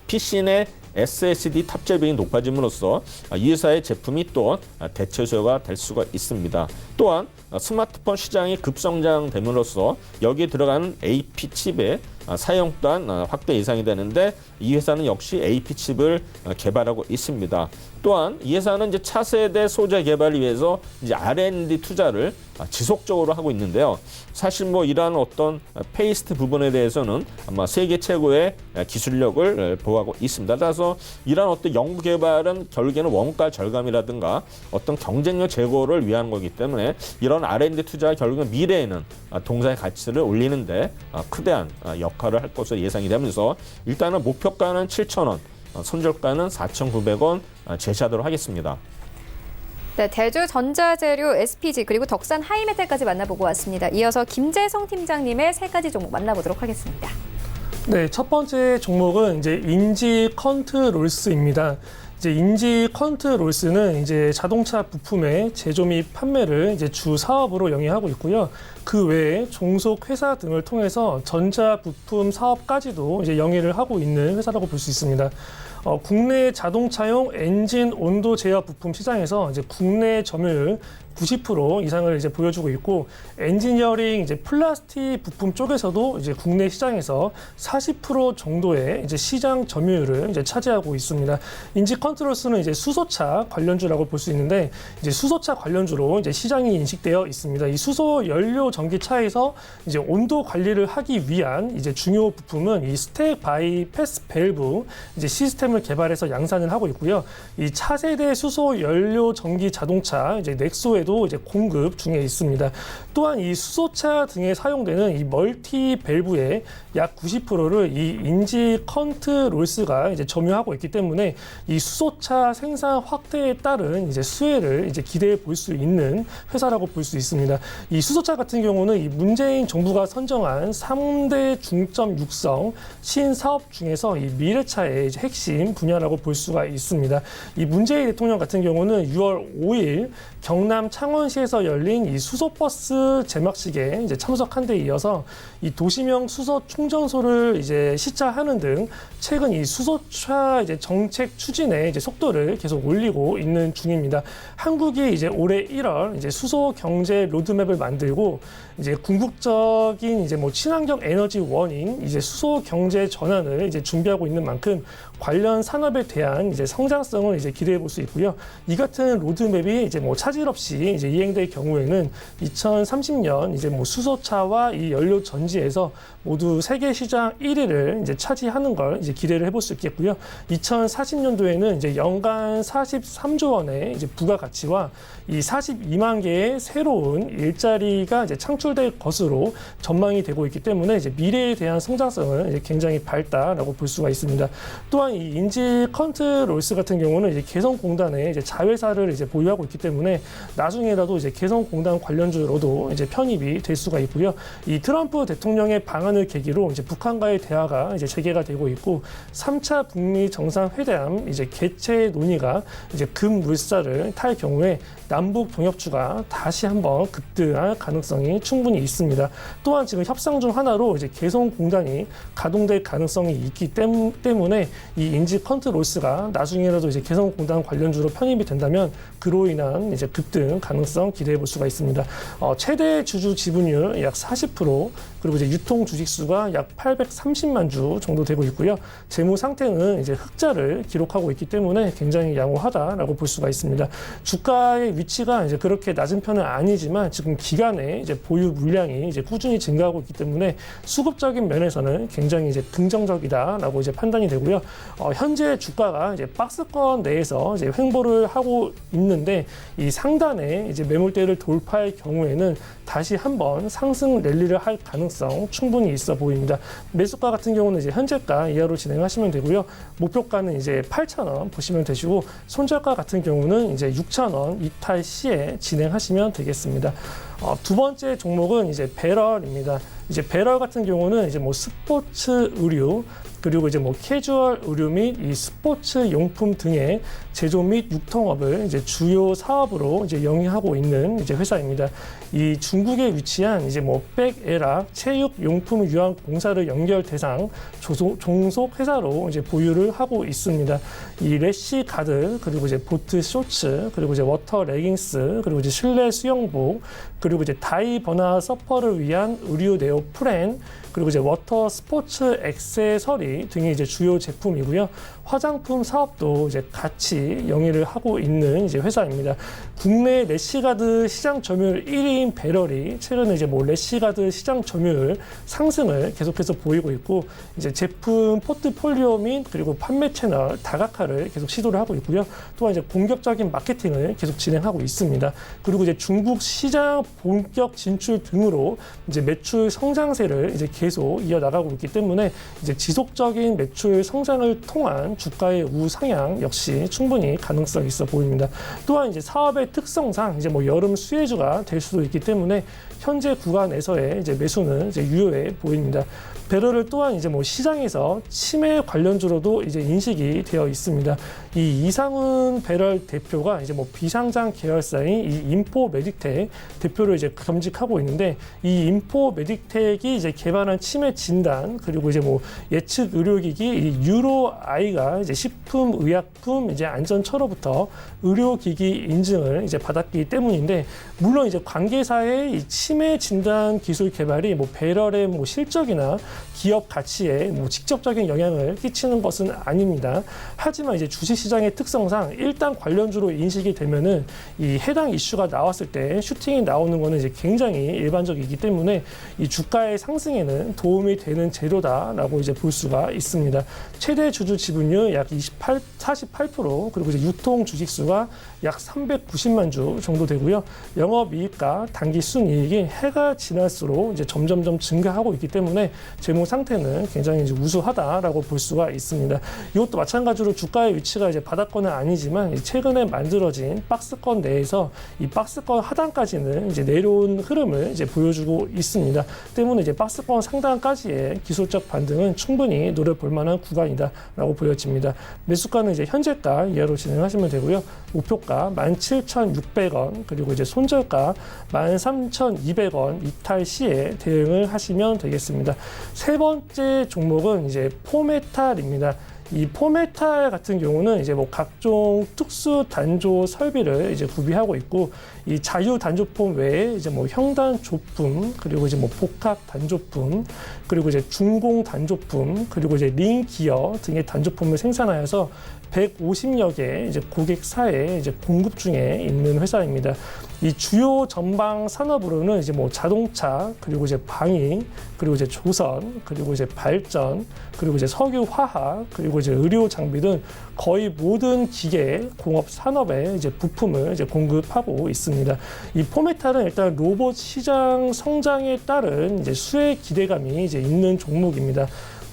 PC 내 SSD 탑재 비율이 높아짐으로써 이 회사의 제품이 또 대체 수요가 될 수가 있습니다. 또한 스마트폰 시장이 급성장됨으로써 여기에 들어가는 AP 칩의 사용 또한 확대 예상이 되는데, 이 회사는 역시 AP 칩을 개발하고 있습니다. 또한 이 회사는 이제 차세대 소재 개발을 위해서 이제 R&D 투자를 지속적으로 하고 있는데요. 사실 뭐 이러한 어떤 페이스트 부분에 대해서는 아마 세계 최고의 기술력을 보유하고 있습니다. 따라서 이러한 어떤 연구 개발은 결국에는 원가 절감이라든가 어떤 경쟁력 제고를 위한 거기 때문에 이런 R&D 투자가 결국은 미래에는 동사의 가치를 올리는데 크대한 역할을 할 것으로 예상이 되면서, 일단은 목표가는 7,000원, 손절가는 4,900원 제시하도록 하겠습니다. 네, 대주전자재료 SPG 그리고 덕산 하이메탈까지 만나보고 왔습니다. 이어서 김재성 팀장님의 세 가지 종목 만나보도록 하겠습니다. 네, 첫 번째 종목은 이제 인지 컨트롤스입니다. 이제 인지 컨트롤스는 이제 자동차 부품의 제조 및 판매를 이제 주 사업으로 영위하고 있고요. 그 외에 종속 회사 등을 통해서 전자 부품 사업까지도 이제 영위를 하고 있는 회사라고 볼 수 있습니다. 국내 자동차용 엔진 온도 제어 부품 시장에서 이제 국내 점유율 90% 이상을 이제 보여주고 있고, 엔지니어링 이제 플라스틱 부품 쪽에서도 이제 국내 시장에서 40% 정도의 이제 시장 점유율을 이제 차지하고 있습니다. 인지 컨트롤스는 이제 수소차 관련주라고 볼 수 있는데, 이제 수소차 관련주로 이제 시장이 인식되어 있습니다. 이 수소 연료 전기차에서 이제 온도 관리를 하기 위한 이제 중요 부품은 이 스택 바이 패스 밸브 이제 시스템을 개발해서 양산을 하고 있고요. 이 차세대 수소 연료 전기 자동차 이제 넥소에 이제 공급 중에 있습니다. 또한 이 수소차 등에 사용되는 이 멀티 밸브의 약 90%를 이 인지 컨트롤스가 이제 점유하고 있기 때문에 이 수소차 생산 확대에 따른 이제 수혜를 이제 기대해 볼 수 있는 회사라고 볼 수 있습니다. 이 수소차 같은 경우는 이 문재인 정부가 선정한 3대 중점 육성 신사업 중에서 이 미래차의 이제 핵심 분야라고 볼 수가 있습니다. 이 문재인 대통령 같은 경우는 6월 5일 경남 창원시에서 열린 이 수소버스 제막식에 이제 참석한 데 이어서 이 도시명 수소 충전소를 이제 시찰하는 등 최근 이 수소차 이제 정책 추진의 이제 속도를 계속 올리고 있는 중입니다. 한국이 이제 올해 1월 이제 수소 경제 로드맵을 만들고 이제 궁극적인 이제 뭐 친환경 에너지 원인 이제 수소 경제 전환을 이제 준비하고 있는 만큼 관련 산업에 대한 이제 성장성을 이제 기대해 볼 수 있고요. 이 같은 로드맵이 이제 뭐 차질 없이 이제 이행될 경우에는 2030년 이제 뭐 수소차와 이 연료 전지에서 모두 세계 시장 1위를 이제 차지하는 걸 이제 기대를 해볼 수 있겠고요. 2040년도에는 이제 연간 43조 원의 이제 부가가치와 이 42만 개의 새로운 일자리가 이제 창출될 것으로 전망이 되고 있기 때문에 이제 미래에 대한 성장성은 이제 굉장히 밝다라고 볼 수가 있습니다. 또한 이 인지 컨트롤스 같은 경우는 이제 개성공단의 이제 자회사를 이제 보유하고 있기 때문에 나중에라도 이제 개성공단 관련주로도 이제 편입이 될 수가 있고요. 이 트럼프 대통령의 방안을 계기로 이제 북한과의 대화가 이제 재개가 되고 있고, 3차 북미 정상회담 이제 개최 논의가 이제 급물살을 탈 경우에 남북 동역주가 다시 한번 급등할 가능성이 충분히 있습니다. 또한 지금 협상 중 하나로 이제 개성공단이 가동될 가능성이 있기 때문에 이 인지 컨트롤스가 나중에라도 이제 개성공단 관련주로 편입이 된다면 그로 인한 이제 급등 가능성 기대해 볼 수가 있습니다. 최대 주주 지분율 약 40%, 그리고 이제 유통 주식수가 약 830만 주 정도 되고 있고요. 재무 상태는 이제 흑자를 기록하고 있기 때문에 굉장히 양호하다라고 볼 수가 있습니다. 주가의 위치가 이제 그렇게 낮은 편은 아니지만 지금 기간에 이제 보유 물량이 이제 꾸준히 증가하고 있기 때문에 수급적인 면에서는 굉장히 이제 긍정적이다라고 이제 판단이 되고요. 현재 주가가 이제 박스권 내에서 이제 횡보를 하고 있는데, 이 상단에 이제 매물대를 돌파할 경우에는 다시 한번 상승 랠리를 할 가능성 충분히 있어 보입니다. 매수가 같은 경우는 이제 현재가 이하로 진행하시면 되고요. 목표가는 이제 8,000원 보시면 되시고, 손절가 같은 경우는 이제 6,000원 이탈 시에 진행하시면 되겠습니다. 두 번째 종목은 이제 배럴입니다. 이제 배럴 같은 경우는 이제 뭐 스포츠 의류, 그리고 이제 뭐 캐주얼 의류 및 이 스포츠 용품 등의 제조 및 유통업을 이제 주요 사업으로 이제 영위하고 있는 이제 회사입니다. 이 중국에 위치한 이제 뭐 백에락 체육 용품 유한 공사를 연결 대상 종속 회사로 이제 보유를 하고 있습니다. 이 래시 가드, 그리고 이제 보트 쇼츠, 그리고 이제 워터 레깅스, 그리고 이제 실내 수영복, 그리고 이제 다이버나 서퍼를 위한 의류 네오프렌, 그리고 이제 워터 스포츠 액세서리 등이 이제 주요 제품이고요. 화장품 사업도 이제 같이 영위를 하고 있는 이제 회사입니다. 국내 래시가드 시장 점유율 1위인 배럴이 최근에 이제 뭐 래시가드 시장 점유율 상승을 계속해서 보이고 있고, 이제 제품 포트폴리오 및 그리고 판매 채널 다각화를 계속 시도를 하고 있고요. 또한 이제 공격적인 마케팅을 계속 진행하고 있습니다. 그리고 이제 중국 시장 본격 진출 등으로 이제 매출 성장세를 이제 계속 이어나가고 있기 때문에 이제 지속적인 매출 성장을 통한 주가의 우상향 역시 충분히 가능성이 있어 보입니다. 또한 이제 사업의 특성상 이제 뭐 여름 수혜주가 될 수도 있기 때문에 현재 구간에서의 이제 매수는 이제 유효해 보입니다. 배럴을 또한 이제 뭐 시장에서 치매 관련주로도 이제 인식이 되어 있습니다. 이 이상훈 배럴 대표가 이제 뭐 비상장 계열사인 이 인포메딕텍 대표를 이제 겸직하고 있는데, 이 인포메딕텍이 이제 개발한 치매 진단 그리고 이제 뭐 예측 의료기기 이 유로아이가 이제 식품의약품 이제 안전처로부터 의료기기 인증을 이제 받았기 때문인데, 물론 이제 관계사의 이 치매 진단 기술 개발이 뭐 배럴의 뭐 실적이나 기업 가치에 뭐 직접적인 영향을 끼치는 것은 아닙니다. 하지만 이제 주식시장의 특성상 일단 관련주로 인식이 되면은 이 해당 이슈가 나왔을 때 슈팅이 나오는 것은 이제 굉장히 일반적이기 때문에 이 주가의 상승에는 도움이 되는 재료다라고 이제 볼 수가 있습니다. 최대 주주 지분율 약 48%, 그리고 이제 유통 주식수가 약 390만 주 정도 되고요. 영업이익과 단기 순이익이 해가 지날수록 이제 점점점 증가하고 있기 때문에 재무 상태는 굉장히 이제 우수하다라고 볼 수가 있습니다. 이것도 마찬가지로 주가의 위치가 이제 바닥권은 아니지만 최근에 만들어진 박스권 내에서 이 박스권 하단까지는 이제 내려온 흐름을 이제 보여주고 있습니다. 때문에 이제 박스권 상단까지의 기술적 반등은 충분히 노려볼 만한 구간이다라고 보여집니다. 매수가는 이제 현재가 이하로 진행하시면 되고요. 목표가 17,600원, 그리고 이제 손절가 13,200원 이탈 시에 대응을 하시면 되겠습니다. 세 번째 종목은 이제 포메탈입니다. 이 포메탈 같은 경우는 이제 뭐 각종 특수 단조 설비를 이제 구비하고 있고, 이 자유 단조품 외에 이제 뭐 형단 조품, 그리고 이제 뭐 복합 단조품, 그리고 이제 중공 단조품, 그리고 이제 링 기어 등의 단조품을 생산하여서 150여 개 이제 고객사에 이제 공급 중에 있는 회사입니다. 이 주요 전방 산업으로는 이제 뭐 자동차, 그리고 이제 방위, 그리고 이제 조선, 그리고 이제 발전, 그리고 이제 석유 화학, 그리고 이제 의료 장비 등 거의 모든 기계 공업 산업에 이제 부품을 이제 공급하고 있습니다. 이 포메탈은 일단 로봇 시장 성장에 따른 이제 수혜 기대감이 이제 있는 종목입니다.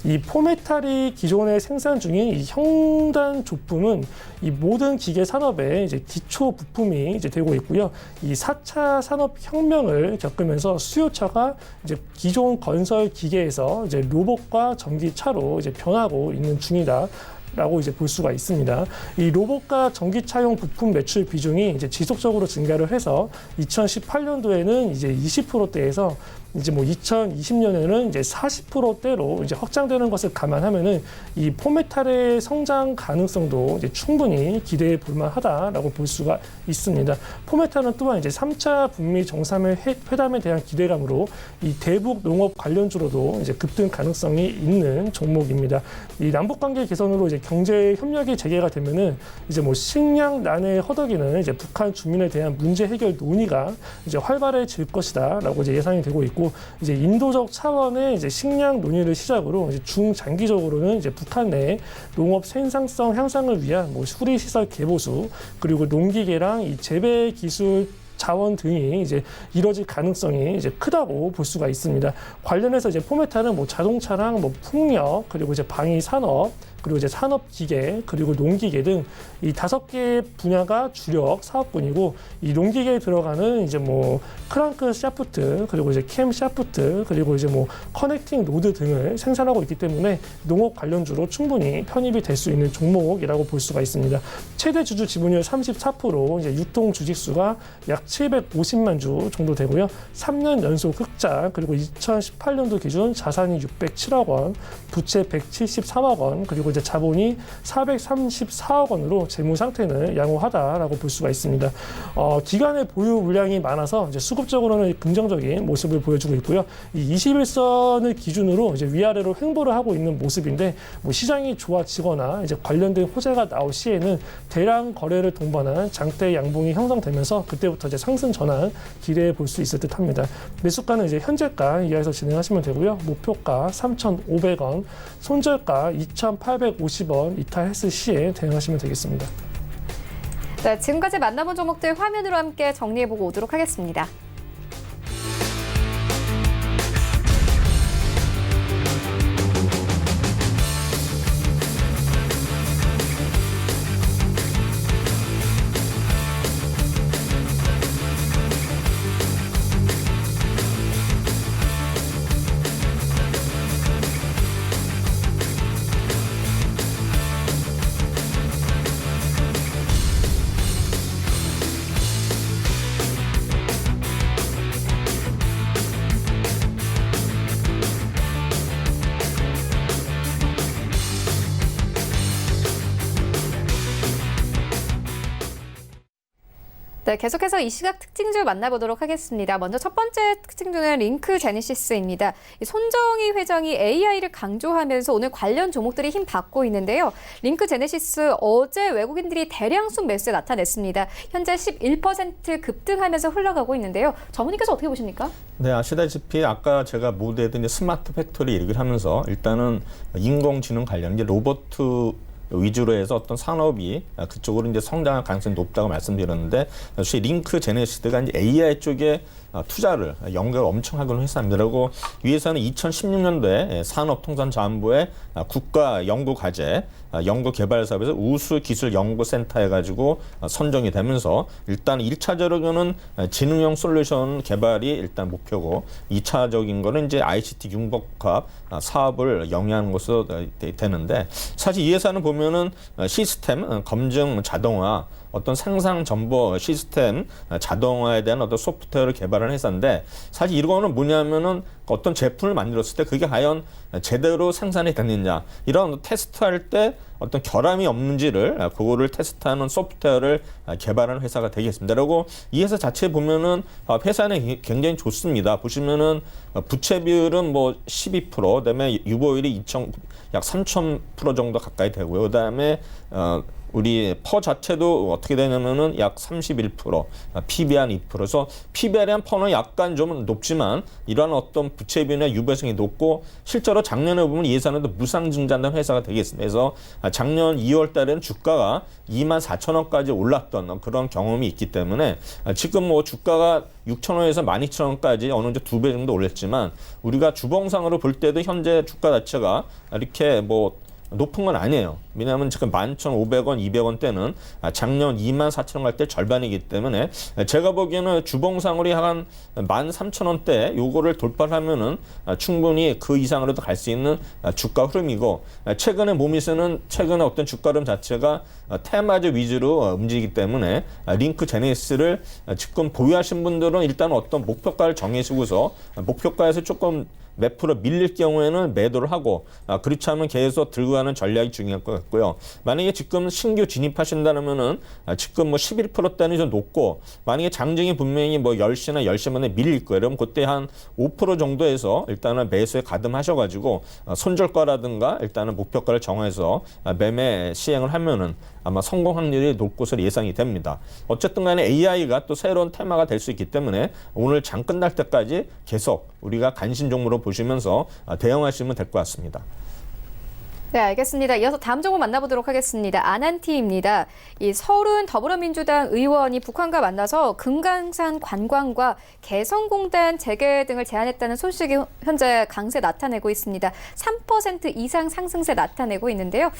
이 포메탈이 기존에 생산 중인 이 형단 조품은 이 모든 기계 산업의 이제 기초 부품이 이제 되고 있고요. 이 4차 산업 혁명을 겪으면서 수요처가 이제 기존 건설 기계에서 이제 로봇과 전기차로 이제 변하고 있는 중이다. 라고 이제 볼 수가 있습니다. 이 로봇과 전기차용 부품 매출 비중이 이제 지속적으로 증가를 해서 2018년도에는 이제 20%대에서 이제 뭐 2020년에는 이제 40%대로 이제 확장되는 것을 감안하면은 이 포메탈의 성장 가능성도 이제 충분히 기대해 볼 만하다라고 볼 수가 있습니다. 포메탈은 또한 이제 3차 북미 정상회 회담에 대한 기대감으로 이 대북 농업 관련주로도 이제 급등 가능성이 있는 종목입니다. 이 남북 관계 개선으로 이제 경제 협력이 재개가 되면은 이제 뭐 식량난에 허덕이는 이제 북한 주민에 대한 문제 해결 논의가 이제 활발해질 것이다라고 이제 예상이 되고 있고, 이제 인도적 차원의 이제 식량 논의를 시작으로 이제 중장기적으로는 이제 북한 내 농업 생산성 향상을 위한 뭐 수리 시설 개보수, 그리고 농기계랑 이 재배 기술 자원 등이 이제 이뤄질 가능성이 이제 크다고 볼 수가 있습니다. 관련해서 이제 포메탈은 뭐 자동차랑 뭐 풍력, 그리고 이제 방위 산업, 그리고 이제 산업기계, 그리고 농기계 등 이 5개 분야가 주력 사업군이고, 이 농기계에 들어가는 이제 뭐 크랑크 샤프트, 그리고 이제 캠 샤프트, 그리고 이제 뭐 커넥팅 로드 등을 생산하고 있기 때문에 농업 관련주로 충분히 편입이 될 수 있는 종목이라고 볼 수가 있습니다. 최대 주주 지분율 34%, 이제 유통 주식수가 약 750만 주 정도 되고요. 3년 연속 흑자, 그리고 2018년도 기준 자산이 607억 원, 부채 173억 원, 그리고 이제 자본이 434억 원으로 재무 상태는 양호하다라고 볼 수가 있습니다. 기간의 보유 물량이 많아서 이제 수급적으로는 긍정적인 모습을 보여주고 있고요. 이 21선을 기준으로 이제 위아래로 횡보를 하고 있는 모습인데, 뭐 시장이 좋아지거나 이제 관련된 호재가 나올 시에는 대량 거래를 동반한 장대 양봉이 형성되면서 그때부터 이제 상승 전환 기대해 볼 수 있을 듯합니다. 매수가는 이제 현재가 이하에서 진행하시면 되고요. 목표가 3,500원, 손절가 2,850원 이탈했을 시에 대응하시면 되겠습니다. 네, 지금까지 만나본 종목들 화면으로 함께 정리해보고 오도록 하겠습니다. 네, 계속해서 이 시각 특징주 만나보도록 하겠습니다. 먼저 첫 번째 특징주는 링크 제네시스입니다. 이 손정희 회장이 AI를 강조하면서 오늘 관련 종목들이 힘 받고 있는데요. 링크 제네시스 어제 외국인들이 대량순 매수에 나타냈습니다. 현재 11% 급등하면서 흘러가고 있는데요. 전문님께서 어떻게 보십니까? 네, 아시다시피 아까 제가 모두에도 이제 스마트 팩토리 얘기를 하면서 일단은 인공지능 관련 이제 로봇 위주로 해서 어떤 산업이 그쪽으로 이제 성장할 가능성이 높다고 말씀드렸는데, 역시 링크 제네시스가 이제 AI 쪽에 투자를 연결 엄청 하는 회사입니다. 그리고 이 회사는 2016년도에 산업통상자원부의 국가 연구과제, 연구개발 사업에서 우수기술연구센터 해가지고 선정이 되면서 일단 1차적으로는 지능형 솔루션 개발이 일단 목표고, 2차적인 거는 이제 ICT 융복합 사업을 영위하는 것으로 되는데, 사실 이 회사는 보면은 시스템 검증 자동화, 어떤 생산 정보 시스템 자동화에 대한 어떤 소프트웨어를 개발하는 회사인데, 사실 이거는 뭐냐면은 어떤 제품을 만들었을 때 그게 과연 제대로 생산이 됐느냐, 이런 테스트할 때 어떤 결함이 없는지를 그거를 테스트하는 소프트웨어를 개발하는 회사가 되겠습니다. 그리고 이 회사 자체 보면은 회사는 굉장히 좋습니다. 보시면은 부채 비율은 뭐 12%, 그다음에 유보율이 약 3,000% 정도 가까이 되고요. 그다음에 우리 퍼 자체도 어떻게 되냐면은 약 31%, PB 한 2%. 그래서 PB에 대한 퍼는 약간 좀 높지만 이러한 어떤 부채 비율이나 유보성이 높고, 실제로 작년에 보면 이 회사는 또 무상증자된 회사가 되겠습니다. 그래서 작년 2월 달에는 주가가 24,000원까지 올랐던 그런 경험이 있기 때문에 지금 뭐 주가가 6,000원에서 12,000원까지 어느 정도 2배 정도 올렸지만, 우리가 주봉상으로 볼 때도 현재 주가 자체가 이렇게 뭐 높은 건 아니에요. 왜냐하면 지금 11,500원, 200원 대는 작년 24,000원 갈 때 절반이기 때문에, 제가 보기에는 주봉상으로 한 13,000원대 요거를 돌파하면은 충분히 그 이상으로도 갈 수 있는 주가 흐름이고, 최근에 모미스는 최근에 어떤 주가 흐름 자체가 테마주 위주로 움직이기 때문에 링크 제네시스를 지금 보유하신 분들은 일단 어떤 목표가를 정해시고서 목표가에서 조금 몇 프로 밀릴 경우에는 매도를 하고, 그렇지 않으면 계속 들고 가는 전략이 중요할 것 같고요. 만약에 지금 신규 진입하신다면은 지금 뭐 11%대는 좀 높고, 만약에 장중이 분명히 뭐 10시나 10시 만에 밀릴 거예요. 그럼 그때 한 5% 정도에서 일단은 매수에 가담하셔가지고 손절가라든가 일단은 목표가를 정해서 매매 시행을 하면은 아마 성공 확률이 높을 것으로 예상이 됩니다. 어쨌든 간에 AI가 또 새로운 테마가 될 수 있기 때문에 오늘 장 끝날 때까지 계속 우리가 관심 종목으로 보시면서 대응하시면 될 것 같습니다. 네, 알겠습니다. 이어서 다음 종목 만나보도록 하겠습니다. 아난티입니다. 이 서른 더불어민주당 의원이 북한과 만나서 금강산 관광과 개성공단 재개 등을 제안했다는 소식이 현재 강세 나타내고 있습니다. 3% 이상 상승세 나타내고 있는데요.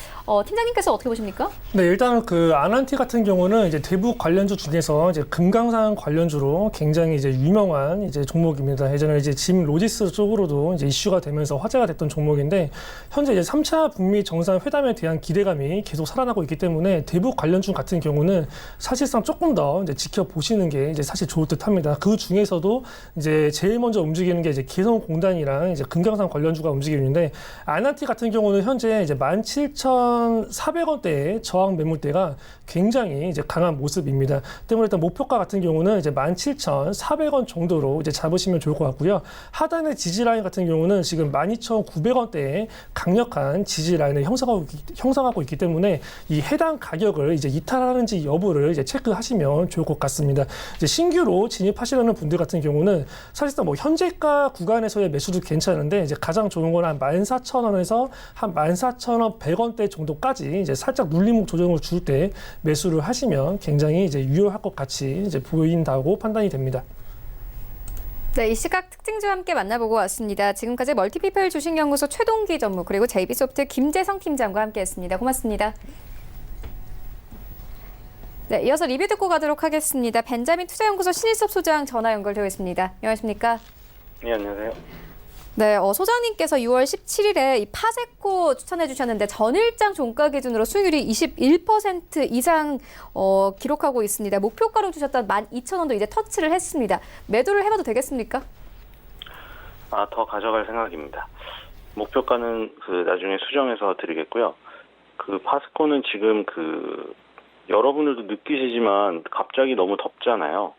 팀장님께서 어떻게 보십니까? 네, 일단 그 아난티 같은 경우는 이제 대북 관련주 중에서 이제 금강산 관련주로 굉장히 이제 유명한 이제 종목입니다. 예전에 이제 짐 로지스 쪽으로도 이제 이슈가 되면서 화제가 됐던 종목인데, 현재 이제 3차 북미 정상회담에 대한 기대감이 계속 살아나고 있기 때문에 대북 관련주 같은 경우는 사실상 조금 더 이제 지켜보시는 게 이제 사실 좋을 듯합니다. 그 중에서도 이제 제일 먼저 움직이는 게 이제 개성공단이랑 이제 금강산 관련주가 움직이는데, 아난티 같은 경우는 현재 이제 17,400원대의 저항 매물대가 굉장히 이제 강한 모습입니다. 때문에 일단 목표가 같은 경우는 이제 17,400원 정도로 이제 잡으시면 좋을 것 같고요. 하단의 지지 라인 같은 경우는 지금 12,900원대의 강력한 지지 라인을 형성하고 있기 때문에 이 해당 가격을 이제 이탈하는지 여부를 이제 체크하시면 좋을 것 같습니다. 이제 신규로 진입하시려는 분들 같은 경우는 사실상 뭐 현재가 구간에서의 매수도 괜찮은데, 이제 가장 좋은 건 한 14,000원에서 한 14,000원 100원대 정도까지 이제 살짝 눌림목 조정을 줄 때 매수를 하시면 굉장히 이제 유효할 것 같이 이제 보인다고 판단이 됩니다. 네, 이 시각 특징주와 함께 만나보고 왔습니다. 지금까지 멀티피플 주식연구소 최동기 전무, 그리고 JB소프트 김재성 팀장과 함께했습니다. 고맙습니다. 네, 이어서 리뷰 듣고 가도록 하겠습니다. 벤자민 투자연구소 신일섭 소장 전화 연결되어 있습니다. 안녕하십니까? 네, 안녕하세요. 네, 소장님께서 6월 17일에 이 파세코 추천해 주셨는데, 전일장 종가 기준으로 수익률이 21% 이상 기록하고 있습니다. 목표가로 주셨던 12,000원도 이제 터치를 했습니다. 매도를 해봐도 되겠습니까? 더 가져갈 생각입니다. 목표가는 나중에 수정해서 드리겠고요. 파스코는 지금 여러분들도 느끼시지만 갑자기 너무 덥잖아요.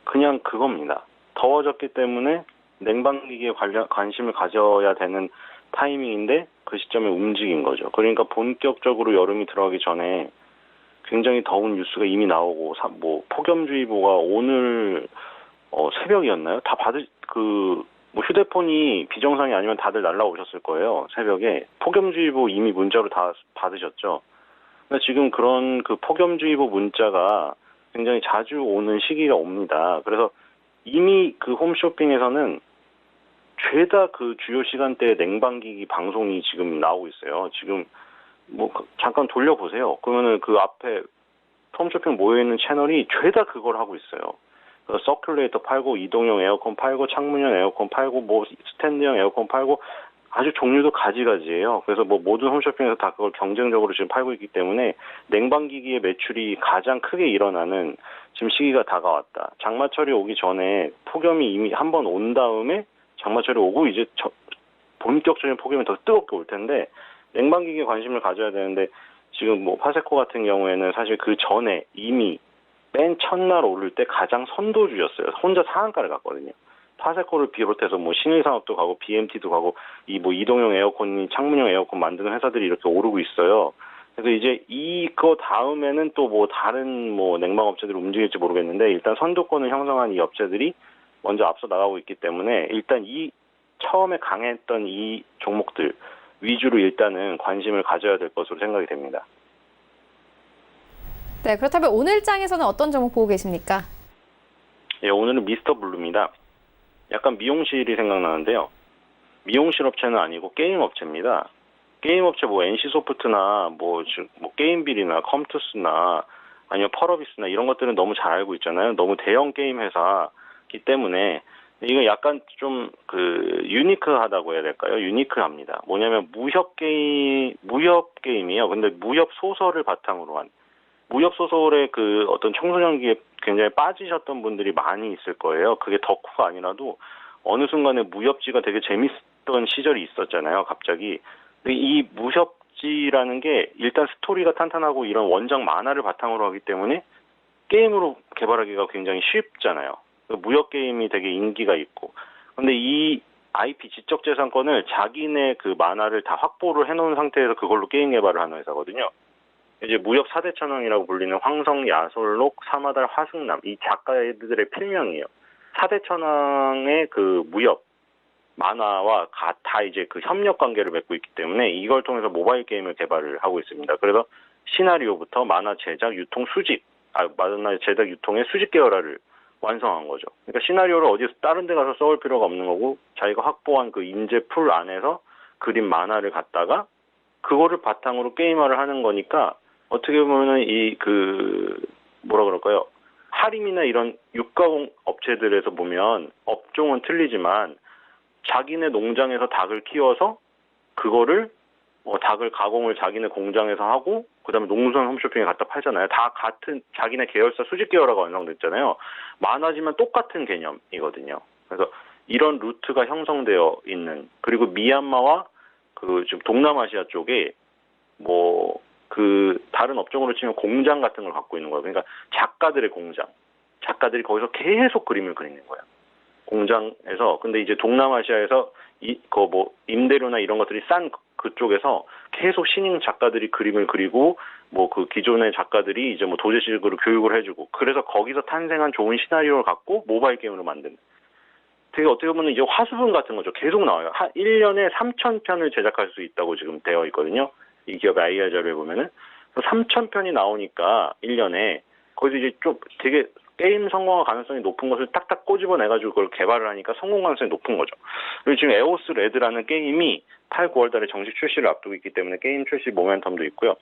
그냥 그겁니다. 더워졌기 때문에 냉방기기에 관심을 가져야 되는 타이밍인데 그 시점에 움직인 거죠. 그러니까 본격적으로 여름이 들어가기 전에 굉장히 더운 뉴스가 이미 나오고 뭐 폭염주의보가 오늘 새벽이었나요? 다 뭐 휴대폰이 비정상이 아니면 다들 날라오셨을 거예요. 새벽에 폭염주의보 이미 문자로 다 받으셨죠. 근데 지금 그런 그 폭염주의보 문자가 굉장히 자주 오는 시기가 옵니다. 그래서 이미 그 홈쇼핑에서는 죄다 그 주요 시간대에 냉방기기 방송이 지금 나오고 있어요. 지금 뭐 잠깐 돌려보세요. 그러면은 그 앞에 홈쇼핑 모여있는 채널이 죄다 그걸 하고 있어요. 서큘레이터 팔고, 이동용 에어컨 팔고, 창문형 에어컨 팔고, 뭐 스탠드형 에어컨 팔고, 아주 종류도 가지가지예요. 그래서 뭐 모든 홈쇼핑에서 다 그걸 경쟁적으로 지금 팔고 있기 때문에 냉방기기의 매출이 가장 크게 일어나는 지금 시기가 다가왔다. 장마철이 오기 전에 폭염이 이미 한 번 온 다음에 장마철이 오고 이제 본격적인 폭염이 더 뜨겁게 올 텐데 냉방기기에 관심을 가져야 되는데 지금 뭐 파세코 같은 경우에는 사실 그 전에 이미 맨 첫날 오를 때 가장 선도주였어요. 혼자 상한가를 갔거든요. 파세코를 비롯해서 뭐 신일산업도 가고 BMT도 가고 이 뭐 이동용 에어컨이 창문형 에어컨 만드는 회사들이 이렇게 오르고 있어요. 그래서 이제 이거 다음에는 또 뭐 다른 뭐 냉방 업체들이 움직일지 모르겠는데 일단 선도권을 형성한 이 업체들이 먼저 앞서 나가고 있기 때문에 일단 이 처음에 강했던 이 종목들 위주로 일단은 관심을 가져야 될 것으로 생각이 됩니다. 네, 그렇다면 오늘 장에서는 어떤 종목 보고 계십니까? 예, 오늘은 미스터 블루입니다. 약간 미용실이 생각나는데요. 미용실 업체는 아니고 게임 업체입니다. 게임 업체 뭐 NC소프트나 뭐 게임빌이나 컴투스나 아니면 펄어비스나 이런 것들은 너무 잘 알고 있잖아요. 너무 대형 게임 회사이기 때문에 이거 약간 좀 그 유니크하다고 해야 될까요? 유니크합니다. 뭐냐면 무협 게임이에요. 근데 무협 소설을 바탕으로 한 무협 소설의 그 어떤 청소년기에 굉장히 빠지셨던 분들이 많이 있을 거예요. 그게 덕후가 아니라도 어느 순간에 무협지가 되게 재밌던 시절이 있었잖아요. 갑자기. 근데 이 무협지라는 게 일단 스토리가 탄탄하고 이런 원작 만화를 바탕으로 하기 때문에 게임으로 개발하기가 굉장히 쉽잖아요. 무협 게임이 되게 인기가 있고. 근데 이 IP 지적재산권을 자기네 그 만화를 다 확보를 해놓은 상태에서 그걸로 게임 개발을 하는 회사거든요. 이제 무협 4대 천왕이라고 불리는 황성, 야솔록, 사마달, 화승남 이 작가들의 필명이에요. 4대 천왕의 그 무협 만화와 다 이제 그 협력 관계를 맺고 있기 때문에 이걸 통해서 모바일 게임을 개발을 하고 있습니다. 그래서 시나리오부터 만화 제작, 유통, 만화 제작, 유통의 수집 계열화를 완성한 거죠. 그러니까 시나리오를 어디서 다른 데 가서 써올 필요가 없는 거고 자기가 확보한 그 인재 풀 안에서 그림 만화를 갖다가 그거를 바탕으로 게임화를 하는 거니까 어떻게 보면은 하림이나 이런 육가공 업체들에서 보면 업종은 틀리지만 자기네 농장에서 닭을 키워서 그거를 닭을 가공을 자기네 공장에서 하고 그다음에 농수산 홈쇼핑에 갖다 팔잖아요. 다 같은 자기네 계열사 수직 계열화가 완성됐잖아요. 만화지만 똑같은 개념이거든요. 그래서 이런 루트가 형성되어 있는 그리고 미얀마와 그 지금 동남아시아 쪽에 뭐 그 다른 업종으로 치면 공장 같은 걸 갖고 있는 거예요. 그러니까 작가들의 공장, 작가들이 거기서 계속 그림을 그리는 거예요. 공장에서. 근데 이제 동남아시아에서 임대료나 이런 것들이 싼 그쪽에서 계속 신인 작가들이 그림을 그리고 뭐 그 기존의 작가들이 이제 뭐 도제식으로 교육을 해주고 그래서 거기서 탄생한 좋은 시나리오를 갖고 모바일 게임으로 만드는. 되게 어떻게 보면 이제 화수분 같은 거죠. 계속 나와요. 1년에 3,000편을 제작할 수 있다고 지금 되어 있거든요. 이 기업의 IR 자료에 보면은 3,000편이 나오니까 1년에 거기서 이제 좀 되게 게임 성공할 가능성이 높은 것을 딱딱 꼬집어내가지고 그걸 개발을 하니까 성공 가능성이 높은 거죠. 그리고 지금 에오스 레드라는 게임이 8, 9월 달에 정식 출시를 앞두고 있기 때문에 게임 출시 모멘텀도 있고요.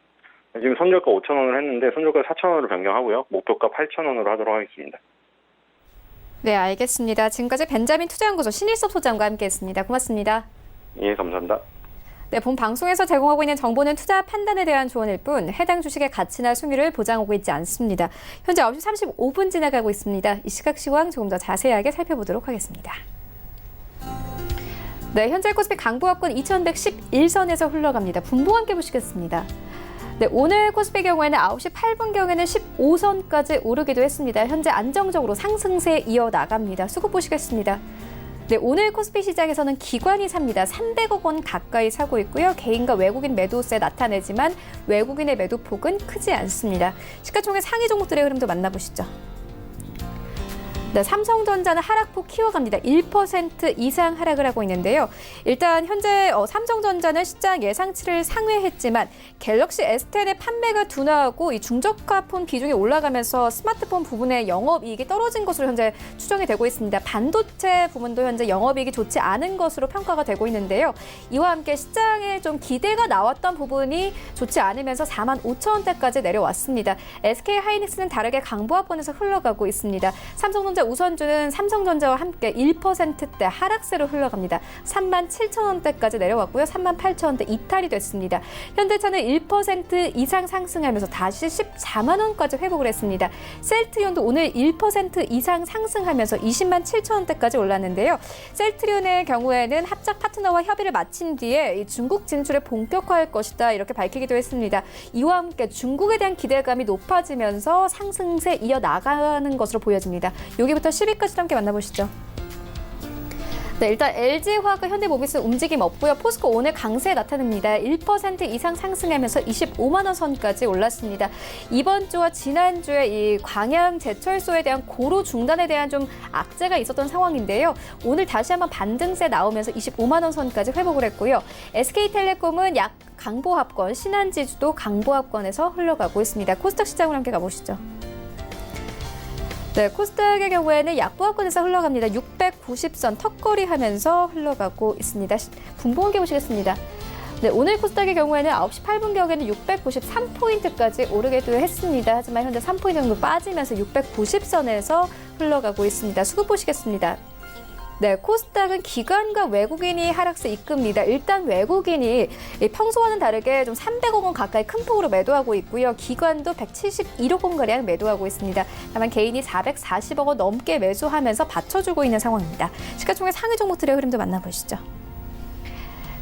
지금 손절가 5,000원을 했는데 손절가 4,000원으로 변경하고요. 목표가 8,000원으로 하도록 하겠습니다. 네, 알겠습니다. 지금까지 벤자민 투자연구소 신일섭 소장과 함께했습니다. 고맙습니다. 예, 감사합니다. 네, 본 방송에서 제공하고 있는 정보는 투자 판단에 대한 조언일 뿐 해당 주식의 가치나 수익률을 보장하고 있지 않습니다. 현재 9시 35분 지나가고 있습니다. 이 시각 시황 조금 더 자세하게 살펴보도록 하겠습니다. 네, 현재 코스피 강보합권 2111선에서 흘러갑니다. 분봉 함께 보시겠습니다. 네, 오늘 코스피 경우에는 9시 8분경에는 15선까지 오르기도 했습니다. 현재 안정적으로 상승세 이어나갑니다. 수급 보시겠습니다. 네, 오늘 코스피 시장에서는 기관이 삽니다. 300억 원 가까이 사고 있고요. 개인과 외국인 매도세 나타내지만 외국인의 매도폭은 크지 않습니다. 시가총액 상위 종목들의 흐름도 만나보시죠. 네, 삼성전자는 하락폭 키워갑니다. 1% 이상 하락을 하고 있는데요. 일단 현재 삼성전자는 시장 예상치를 상회했지만 갤럭시 S10의 판매가 둔화하고 이 중저가폰 비중이 올라가면서 스마트폰 부분의 영업이익이 떨어진 것으로 현재 추정이 되고 있습니다. 반도체 부분도 현재 영업이익이 좋지 않은 것으로 평가가 되고 있는데요. 이와 함께 시장에 좀 기대가 나왔던 부분이 좋지 않으면서 45,000원대까지 내려왔습니다. SK하이닉스는 다르게 강보합권에서 흘러가고 있습니다. 삼성전자 우선주는 삼성전자와 함께 1%대 하락세로 흘러갑니다. 37,000원대까지 내려왔고요. 38,000원대 이탈이 됐습니다. 현대차는 1% 이상 상승하면서 다시 14만 원까지 회복을 했습니다. 셀트리온도 오늘 1% 이상 상승하면서 20만 7천원대까지 올랐는데요. 셀트리온의 경우에는 합작 파트너와 협의를 마친 뒤에 이 중국 진출에 본격화할 것이다 이렇게 밝히기도 했습니다. 이와 함께 중국에 대한 기대감이 높아지면서 상승세 이어나가는 것으로 보여집니다. 여기부터 10위까지 함께 만나보시죠. 네, 일단 LG화학과 현대모비스 움직임 없고요. 포스코 오늘 강세 나타냅니다. 1% 이상 상승하면서 25만 원 선까지 올랐습니다. 이번 주와 지난주에 이 광양 제철소에 대한 고로 중단에 대한 좀 악재가 있었던 상황인데요. 오늘 다시 한번 반등세 나오면서 25만 원 선까지 회복을 했고요. SK텔레콤은 약 강보합권, 신한지주도 강보합권에서 흘러가고 있습니다. 코스닥 시장으로 함께 가보시죠. 네, 코스닥의 경우에는 약보합권에서 흘러갑니다. 690선 턱걸이 하면서 흘러가고 있습니다. 분봉계 보시겠습니다. 네, 오늘 코스닥의 경우에는 9시 8분경에는 693포인트까지 오르기도 했습니다. 하지만 현재 3포인트 정도 빠지면서 690선에서 흘러가고 있습니다. 수급 보시겠습니다. 네, 코스닥은 기관과 외국인이 하락세 이끕니다. 일단 외국인이 평소와는 다르게 좀 300억 원 가까이 큰 폭으로 매도하고 있고요. 기관도 171억 원가량 매도하고 있습니다. 다만 개인이 440억 원 넘게 매수하면서 받쳐주고 있는 상황입니다. 시가총액 상위 종목들의 흐름도 만나보시죠.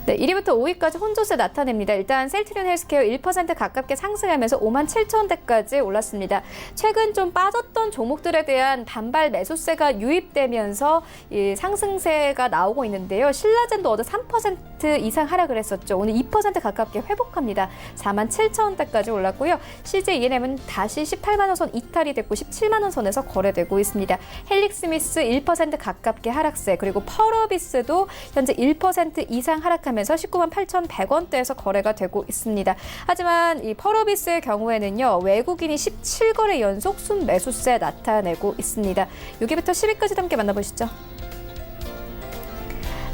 네, 1위부터 5위까지 혼조세 나타냅니다. 일단 셀트리온 헬스케어 1% 가깝게 상승하면서 5만 7천원대까지 올랐습니다. 최근 좀 빠졌던 종목들에 대한 반발 매수세가 유입되면서 이 상승세가 나오고 있는데요. 신라젠도 어제 3% 이상 하락을 했었죠. 오늘 2% 가깝게 회복합니다. 4만 7천원대까지 올랐고요. CJ ENM은 다시 18만 원 선 이탈이 됐고 17만 원 선에서 거래되고 있습니다. 헬릭스미스 1% 가깝게 하락세, 그리고 펄어비스도 현재 1% 이상 하락하면서 19만 8,100원대에서 거래가 되고 있습니다. 하지만 이 펄어비스의 경우에는요, 외국인이 17거래 연속 순매수세 나타내고 있습니다. 여기부터 10위까지 함께 만나보시죠.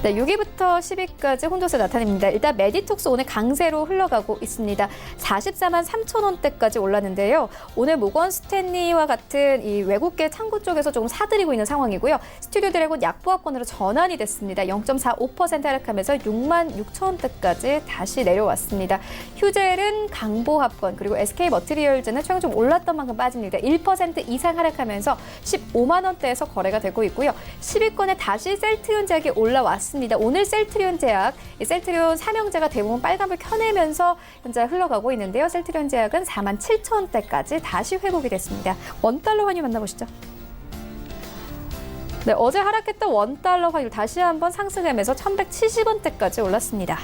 네, 6위부터 10위까지 혼조세 나타냅니다. 일단 메디톡스 오늘 강세로 흘러가고 있습니다. 44만 3천원대까지 올랐는데요. 오늘 모건 스탠리와 같은 이 외국계 창구 쪽에서 조금 사들이고 있는 상황이고요. 스튜디오 드래곤 약보합권으로 전환이 됐습니다. 0.45% 하락하면서 6만 6천원대까지 다시 내려왔습니다. 휴젤은 강보합권, 그리고 SK 머티리얼즈는 최근 좀 올랐던 만큼 빠집니다. 1% 이상 하락하면서 15만 원대에서 거래가 되고 있고요. 10위권에 다시 셀트리온 제약이 올라왔습니다. 오늘 셀트리온 제약, 셀트리온 삼형제가 대부분 빨간불 켜내면서 현재 흘러가고 있는데요. 셀트리온 제약은 4만 7천원대까지 다시 회복이 됐습니다. 원달러 환율 만나보시죠. 네, 어제 하락했던 원달러 환율 다시 한번 상승하면서 1,170원대까지 올랐습니다.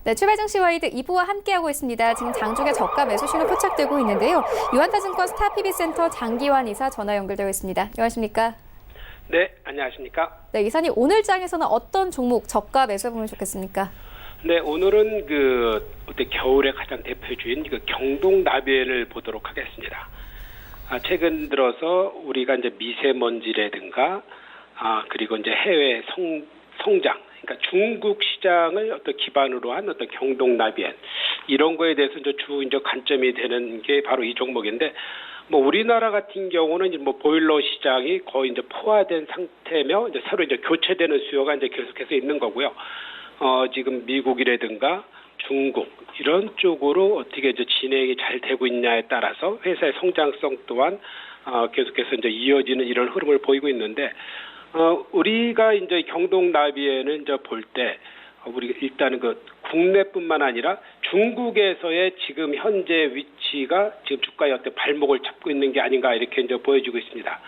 네, 출발 증시 와이드 2부와 함께하고 있습니다. 지금 장중에 저가 매수 신호 포착되고 있는데요. 유한타증권 스타PB센터 장기환 이사 전화 연결되어 있습니다. 안녕하십니까? 네, 안녕하십니까? 네, 이사님 오늘 장에서는 어떤 종목 저가 매수해보면 좋겠습니까? 네, 오늘은 어때 겨울의 가장 대표주인 경동나비를 보도록 하겠습니다. 최근 들어서 우리가 이제 미세먼지라든가 그리고 이제 해외 성장, 그러니까 중국 시장을 어떤 기반으로 한 어떤 경동나비엔 이런 거에 대해서 이제 관점이 되는 게 바로 이 종목인데, 우리나라 같은 경우는 이제 보일러 시장이 거의 이제 포화된 상태며 이제 새로 이제 교체되는 수요가 이제 계속해서 있는 거고요. 지금 미국이라든가 중국 이런 쪽으로 어떻게 이제 진행이 잘 되고 있냐에 따라서 회사의 성장성 또한 계속해서 이제 이어지는 이런 흐름을 보이고 있는데, 우리가 이제 경동나비에는 이제 볼 때 우리가 일단은 그 국내뿐만 아니라 중국에서의 지금 현재 위치가 지금 주가의 어떤 발목을 잡고 있는 게 아닌가 이렇게 이제 보여지고 있습니다.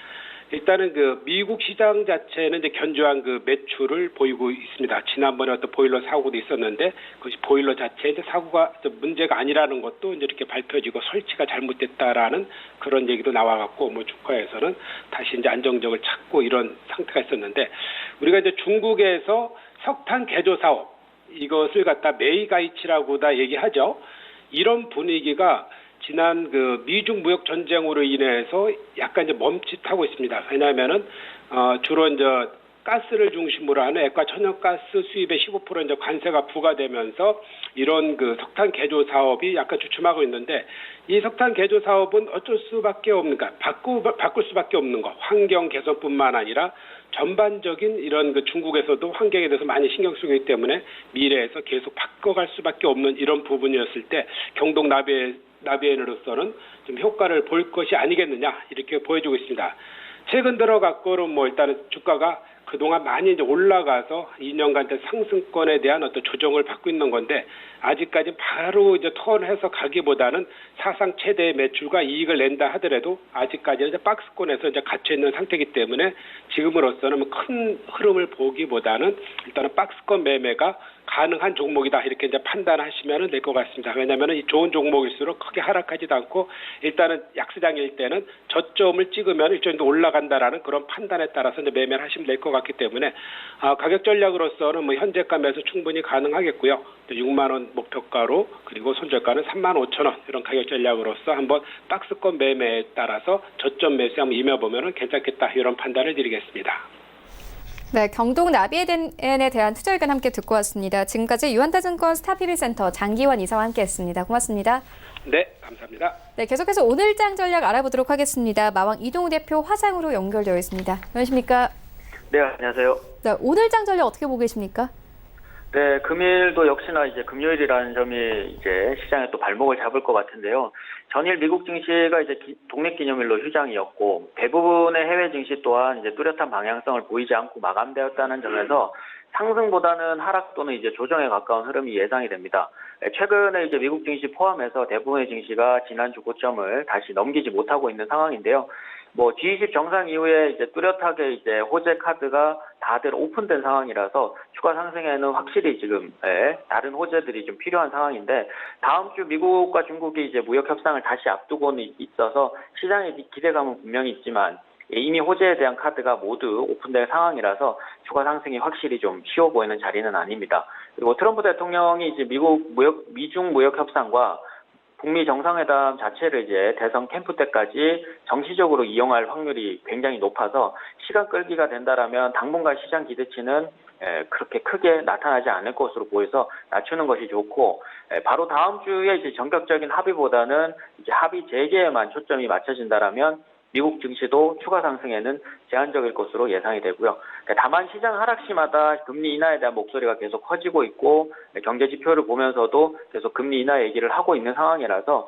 일단은 그 미국 시장 자체는 이제 견조한 그 매출을 보이고 있습니다. 지난번에 어떤 보일러 사고도 있었는데 그것이 보일러 자체에 이제 사고가 문제가 아니라는 것도 이제 이렇게 밝혀지고 설치가 잘못됐다라는 그런 얘기도 나와갖고 뭐 주가에서는 다시 이제 안정적을 찾고 이런 상태가 있었는데 우리가 이제 중국에서 석탄 개조 사업 이것을 갖다 메이가이치라고 다 얘기하죠. 이런 분위기가 지난 그 미중 무역 전쟁으로 인해서 약간 이제 멈칫하고 있습니다. 왜냐하면은 주로 이제 가스를 중심으로 하는 액화 천연가스 수입의 15% 이제 관세가 부과되면서 이런 그 석탄 개조 사업이 약간 주춤하고 있는데 이 석탄 개조 사업은 어쩔 수밖에 없는가 바꿀 수밖에 없는 거 환경 개선뿐만 아니라 전반적인 이런 그 중국에서도 환경에 대해서 많이 신경 쓰기 때문에 미래에서 계속 바꿔갈 수밖에 없는 이런 부분이었을 때 경동 나비엔으로서는 좀 효과를 볼 것이 아니겠느냐 이렇게 보여주고 있습니다. 최근 들어 갖고는 뭐 일단은 주가가 그동안 많이 이제 올라가서 2년간 상승권에 대한 어떤 조정을 받고 있는 건데 아직까지 바로 이제 턴해서 가기보다는 사상 최대의 매출과 이익을 낸다 하더라도 아직까지는 이제 박스권에서 이제 갇혀 있는 상태이기 때문에 지금으로서는 뭐 큰 흐름을 보기보다는 일단은 박스권 매매가 가능한 종목이다 이렇게 이제 판단하시면 될 것 같습니다. 왜냐하면 이 좋은 종목일수록 크게 하락하지도 않고 일단은 약세장일 때는 저점을 찍으면 일정 정도 올라간다라는 그런 판단에 따라서 이제 매매를 하시면 될 것 같기 때문에 가격 전략으로서는 뭐 현재가 매수 충분히 가능하겠고요. 6만 원 목표가로 그리고 손절가는 3만 5천 원 이런 가격 전략으로서 한번 박스권 매매에 따라서 저점 매수에 한번 임해보면 괜찮겠다 이런 판단을 드리겠습니다. 네, 경동 나비엔에 대한 투자 의견 함께 듣고 왔습니다. 지금까지 유한타증권 스타피비센터 장기원 이사와 함께했습니다. 고맙습니다. 네, 감사합니다. 네, 계속해서 오늘장 전략 알아보도록 하겠습니다. 마왕 이동우 대표 화상으로 연결되어 있습니다. 안녕하십니까? 네, 안녕하세요. 네, 오늘장 전략 어떻게 보고 계십니까? 네, 금일도 역시나 이제 금요일이라는 점이 이제 시장에 또 발목을 잡을 것 같은데요. 전일 미국 증시가 이제 독립기념일로 휴장이었고 대부분의 해외 증시 또한 이제 뚜렷한 방향성을 보이지 않고 마감되었다는 점에서 상승보다는 하락 또는 이제 조정에 가까운 흐름이 예상이 됩니다. 최근에 이제 미국 증시 포함해서 대부분의 증시가 지난주 고점을 다시 넘기지 못하고 있는 상황인데요. 뭐 G20 정상 이후에 이제 뚜렷하게 이제 호재 카드가 다들 오픈된 상황이라서 추가 상승에는 확실히 지금 다른 호재들이 좀 필요한 상황인데 다음 주 미국과 중국이 이제 무역 협상을 다시 앞두고는 있어서 시장의 기대감은 분명히 있지만 이미 호재에 대한 카드가 모두 오픈된 상황이라서 추가 상승이 확실히 좀 쉬워 보이는 자리는 아닙니다. 그리고 트럼프 대통령이 이제 미중 무역 협상과 북미 정상회담 자체를 이제 대선 캠프 때까지 정치적으로 이용할 확률이 굉장히 높아서 시간 끌기가 된다라면 당분간 시장 기대치는 그렇게 크게 나타나지 않을 것으로 보여서 낮추는 것이 좋고 바로 다음 주에 이제 전격적인 합의보다는 이제 합의 재개에만 초점이 맞춰진다라면 미국 증시도 추가 상승에는 제한적일 것으로 예상이 되고요. 다만 시장 하락 시마다 금리 인하에 대한 목소리가 계속 커지고 있고 경제 지표를 보면서도 계속 금리 인하 얘기를 하고 있는 상황이라서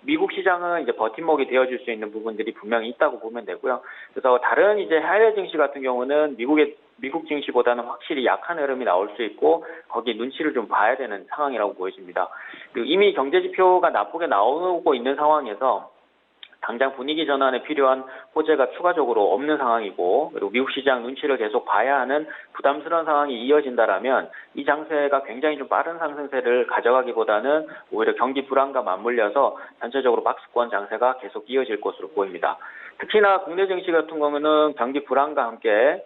미국 시장은 이제 버팀목이 되어줄 수 있는 부분들이 분명히 있다고 보면 되고요. 그래서 다른 이제 해외 증시 같은 경우는 미국 증시보다는 확실히 약한 흐름이 나올 수 있고 거기에 눈치를 좀 봐야 되는 상황이라고 보여집니다. 그리고 이미 경제 지표가 나쁘게 나오고 있는 상황에서 당장 분위기 전환에 필요한 호재가 추가적으로 없는 상황이고 그리고 미국 시장 눈치를 계속 봐야 하는 부담스러운 상황이 이어진다라면 이 장세가 굉장히 좀 빠른 상승세를 가져가기보다는 오히려 경기 불안과 맞물려서 전체적으로 박스권 장세가 계속 이어질 것으로 보입니다. 특히나 국내 증시 같은 경우는 경기 불안과 함께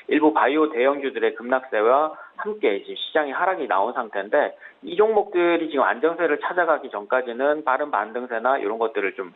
일부 바이오 대형주들의 급락세와 함께 지금 시장이 하락이 나온 상태인데 이 종목들이 지금 안정세를 찾아가기 전까지는 빠른 반등세나 이런 것들을 좀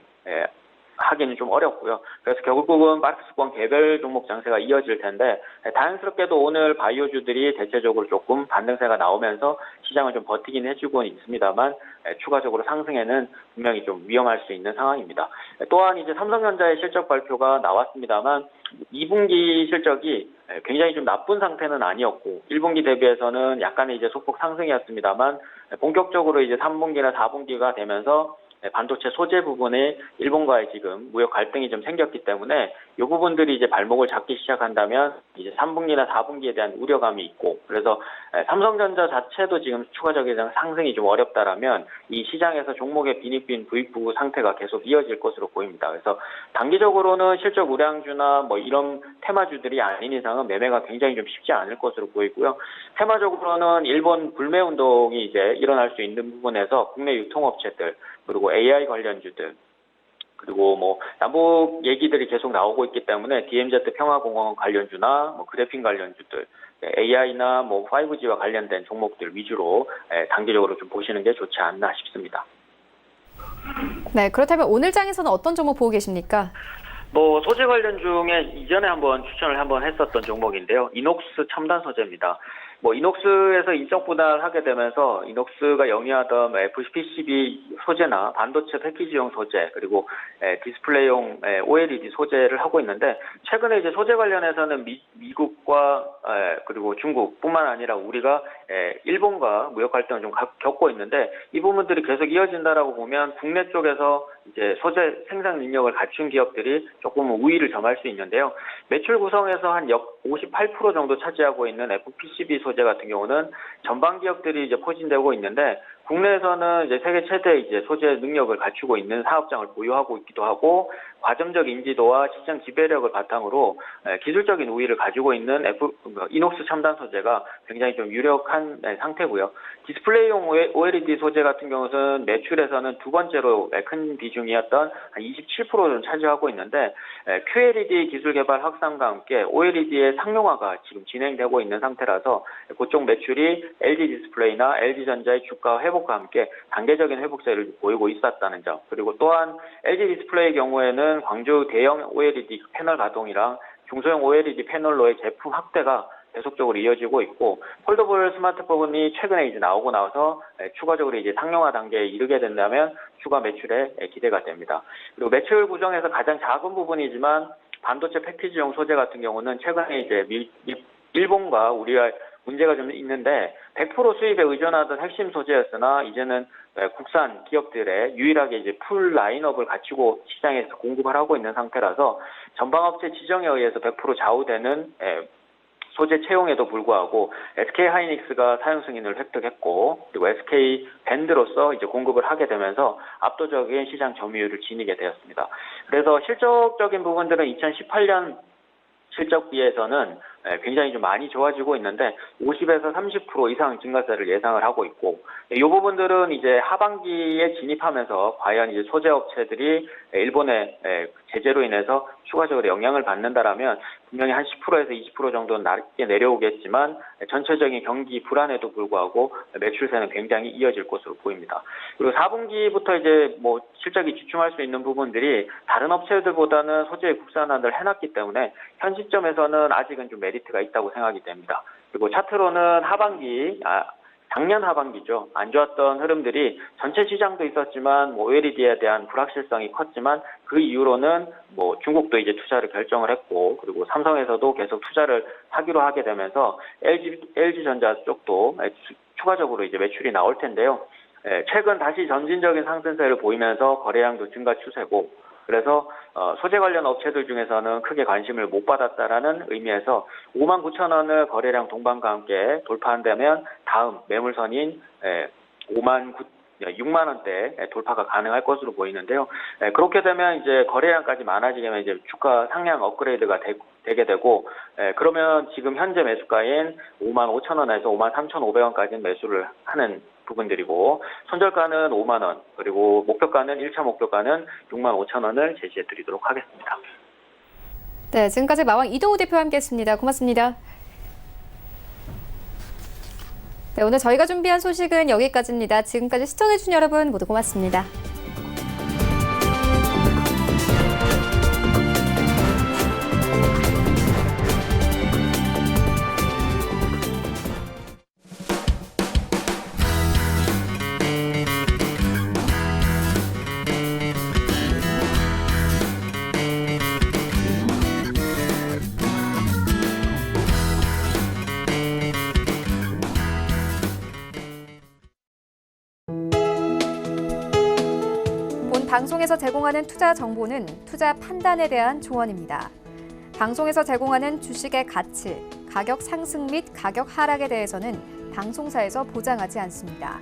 하기는 좀 어렵고요. 그래서 결국은 박스권 개별 종목 장세가 이어질 텐데 다행스럽게도 오늘 바이오주들이 대체적으로 조금 반등세가 나오면서 시장을 좀 버티긴 해주고 있습니다만 추가적으로 상승에는 분명히 좀 위험할 수 있는 상황입니다. 또한 이제 삼성전자의 실적 발표가 나왔습니다만 2분기 실적이 굉장히 좀 나쁜 상태는 아니었고 1분기 대비해서는 약간의 이제 소폭 상승이었습니다만 본격적으로 이제 3분기나 4분기가 되면서 반도체 소재 부분에 일본과의 지금 무역 갈등이 좀 생겼기 때문에 이 부분들이 이제 발목을 잡기 시작한다면 이제 3분기나 4분기에 대한 우려감이 있고, 그래서 삼성전자 자체도 지금 추가적인 상승이 좀 어렵다라면 이 시장에서 종목의 빈익빈 부익부 상태가 계속 이어질 것으로 보입니다. 그래서 단기적으로는 실적 우량주나 뭐 이런 테마주들이 아닌 이상은 매매가 굉장히 좀 쉽지 않을 것으로 보이고요. 테마적으로는 일본 불매 운동이 이제 일어날 수 있는 부분에서 국내 유통업체들, 그리고 AI 관련주들, 그리고 뭐 남북 얘기들이 계속 나오고 있기 때문에 DMZ 평화공원 관련주나 뭐 그래핀 관련주들, AI나 뭐 5G와 관련된 종목들 위주로 단기적으로 좀 보시는 게 좋지 않나 싶습니다. 네, 그렇다면 오늘 장에서는 어떤 종목 보고 계십니까? 뭐 소재 관련 중에 이전에 한번 추천을 한번 했었던 종목인데요. 이녹스 첨단 소재입니다. 뭐 이녹스에서 인적 분할하게 되면서 이녹스가 영위하던 FPCB 소재나 반도체 패키지용 소재, 그리고 디스플레이용 OLED 소재를 하고 있는데, 최근에 이제 소재 관련해서는 미국과 그리고 중국뿐만 아니라 우리가 일본과 무역 갈등을 좀 겪고 있는데, 이 부분들이 계속 이어진다라고 보면 국내 쪽에서 이제 소재 생산 능력을 갖춘 기업들이 조금 우위를 점할 수 있는데요. 매출 구성에서 한 58% 정도 차지하고 있는 FPCB 소재 같은 경우는 전방 기업들이 이제 포진되고 있는데, 국내에서는 이제 세계 최대 이제 소재 능력을 갖추고 있는 사업장을 보유하고 있기도 하고, 과점적 인지도와 시장 지배력을 바탕으로 기술적인 우위를 가지고 있는 이녹스 첨단 소재가 굉장히 좀 유력한 상태고요. 디스플레이용 OLED 소재 같은 경우는 매출에서는 두 번째로 큰 비중이었던 한 27%를 차지하고 있는데, QLED 기술 개발 확산과 함께 OLED의 상용화가 지금 진행되고 있는 상태라서 그쪽 매출이 LG 디스플레이나 LG전자의 주가 회복과 함께 단계적인 회복세를 보이고 있었다는 점, 그리고 또한 LG 디스플레이의 경우에는 광주 대형 OLED 패널 가동이랑 중소형 OLED 패널로의 제품 확대가 계속적으로 이어지고 있고, 폴더블 스마트폰이 최근에 이제 나오고 나서 추가적으로 이제 상용화 단계에 이르게 된다면 추가 매출에 기대가 됩니다. 그리고 매출 구성에서 가장 작은 부분이지만 반도체 패키지용 소재 같은 경우는 최근에 이제 일본과 우리가 문제가 좀 있는데 100% 수입에 의존하던 핵심 소재였으나 이제는 국산 기업들의 유일하게 이제 풀 라인업을 갖추고 시장에서 공급을 하고 있는 상태라서 전방업체 지정에 의해서 100% 좌우되는 소재 채용에도 불구하고 SK 하이닉스가 사용 승인을 획득했고, 그리고 SK 밴드로서 이제 공급을 하게 되면서 압도적인 시장 점유율을 지니게 되었습니다. 그래서 실적적인 부분들은 2018년 실적 비해서는 굉장히 좀 많이 좋아지고 있는데 50에서 30% 이상 증가세를 예상을 하고 있고, 이 부분들은 이제 하반기에 진입하면서 과연 이제 소재 업체들이 일본의 제재로 인해서 추가적으로 영향을 받는다라면 분명히 한 10%에서 20% 정도는 낮게 내려오겠지만 전체적인 경기 불안에도 불구하고 매출세는 굉장히 이어질 것으로 보입니다. 그리고 4분기부터 이제 뭐 실적이 주춤할 수 있는 부분들이 다른 업체들보다는 소재의 국산화를 해놨기 때문에 현 시점에서는 아직은 좀 메리트가 있다고 생각이 됩니다. 그리고 차트로는 작년 하반기죠. 안 좋았던 흐름들이 전체 시장도 있었지만 뭐 OLED에 대한 불확실성이 컸지만 그 이후로는 뭐 중국도 이제 투자를 결정을 했고, 그리고 삼성에서도 계속 투자를 하기로 하게 되면서 LG전자 쪽도 추가적으로 이제 매출이 나올 텐데요. 최근 다시 점진적인 상승세를 보이면서 거래량도 증가 추세고, 그래서 소재 관련 업체들 중에서는 크게 관심을 못 받았다라는 의미에서 59,000원을 거래량 동반과 함께 돌파한다면 다음 매물선인 6만 원대 돌파가 가능할 것으로 보이는데요. 그렇게 되면 이제 거래량까지 많아지게 되면 이제 주가 상향 업그레이드가 되게 되고, 그러면 지금 현재 매수가인 55,000원에서 53,500원까지 매수를 하는 부분들이고, 손절가는 5만 원, 그리고 목표가는 1차 목표가는 65,000원을 제시해 드리도록 하겠습니다. 네, 지금까지 마왕 이동우 대표와 함께했습니다. 고맙습니다. 네, 오늘 저희가 준비한 소식은 여기까지입니다. 지금까지 시청해주신 여러분 모두 고맙습니다. 방송에서 제공하는 투자 정보는 투자 판단에 대한 조언입니다. 방송에서 제공하는 주식의 가치, 가격 상승 및 가격 하락에 대해서는 방송사에서 보장하지 않습니다.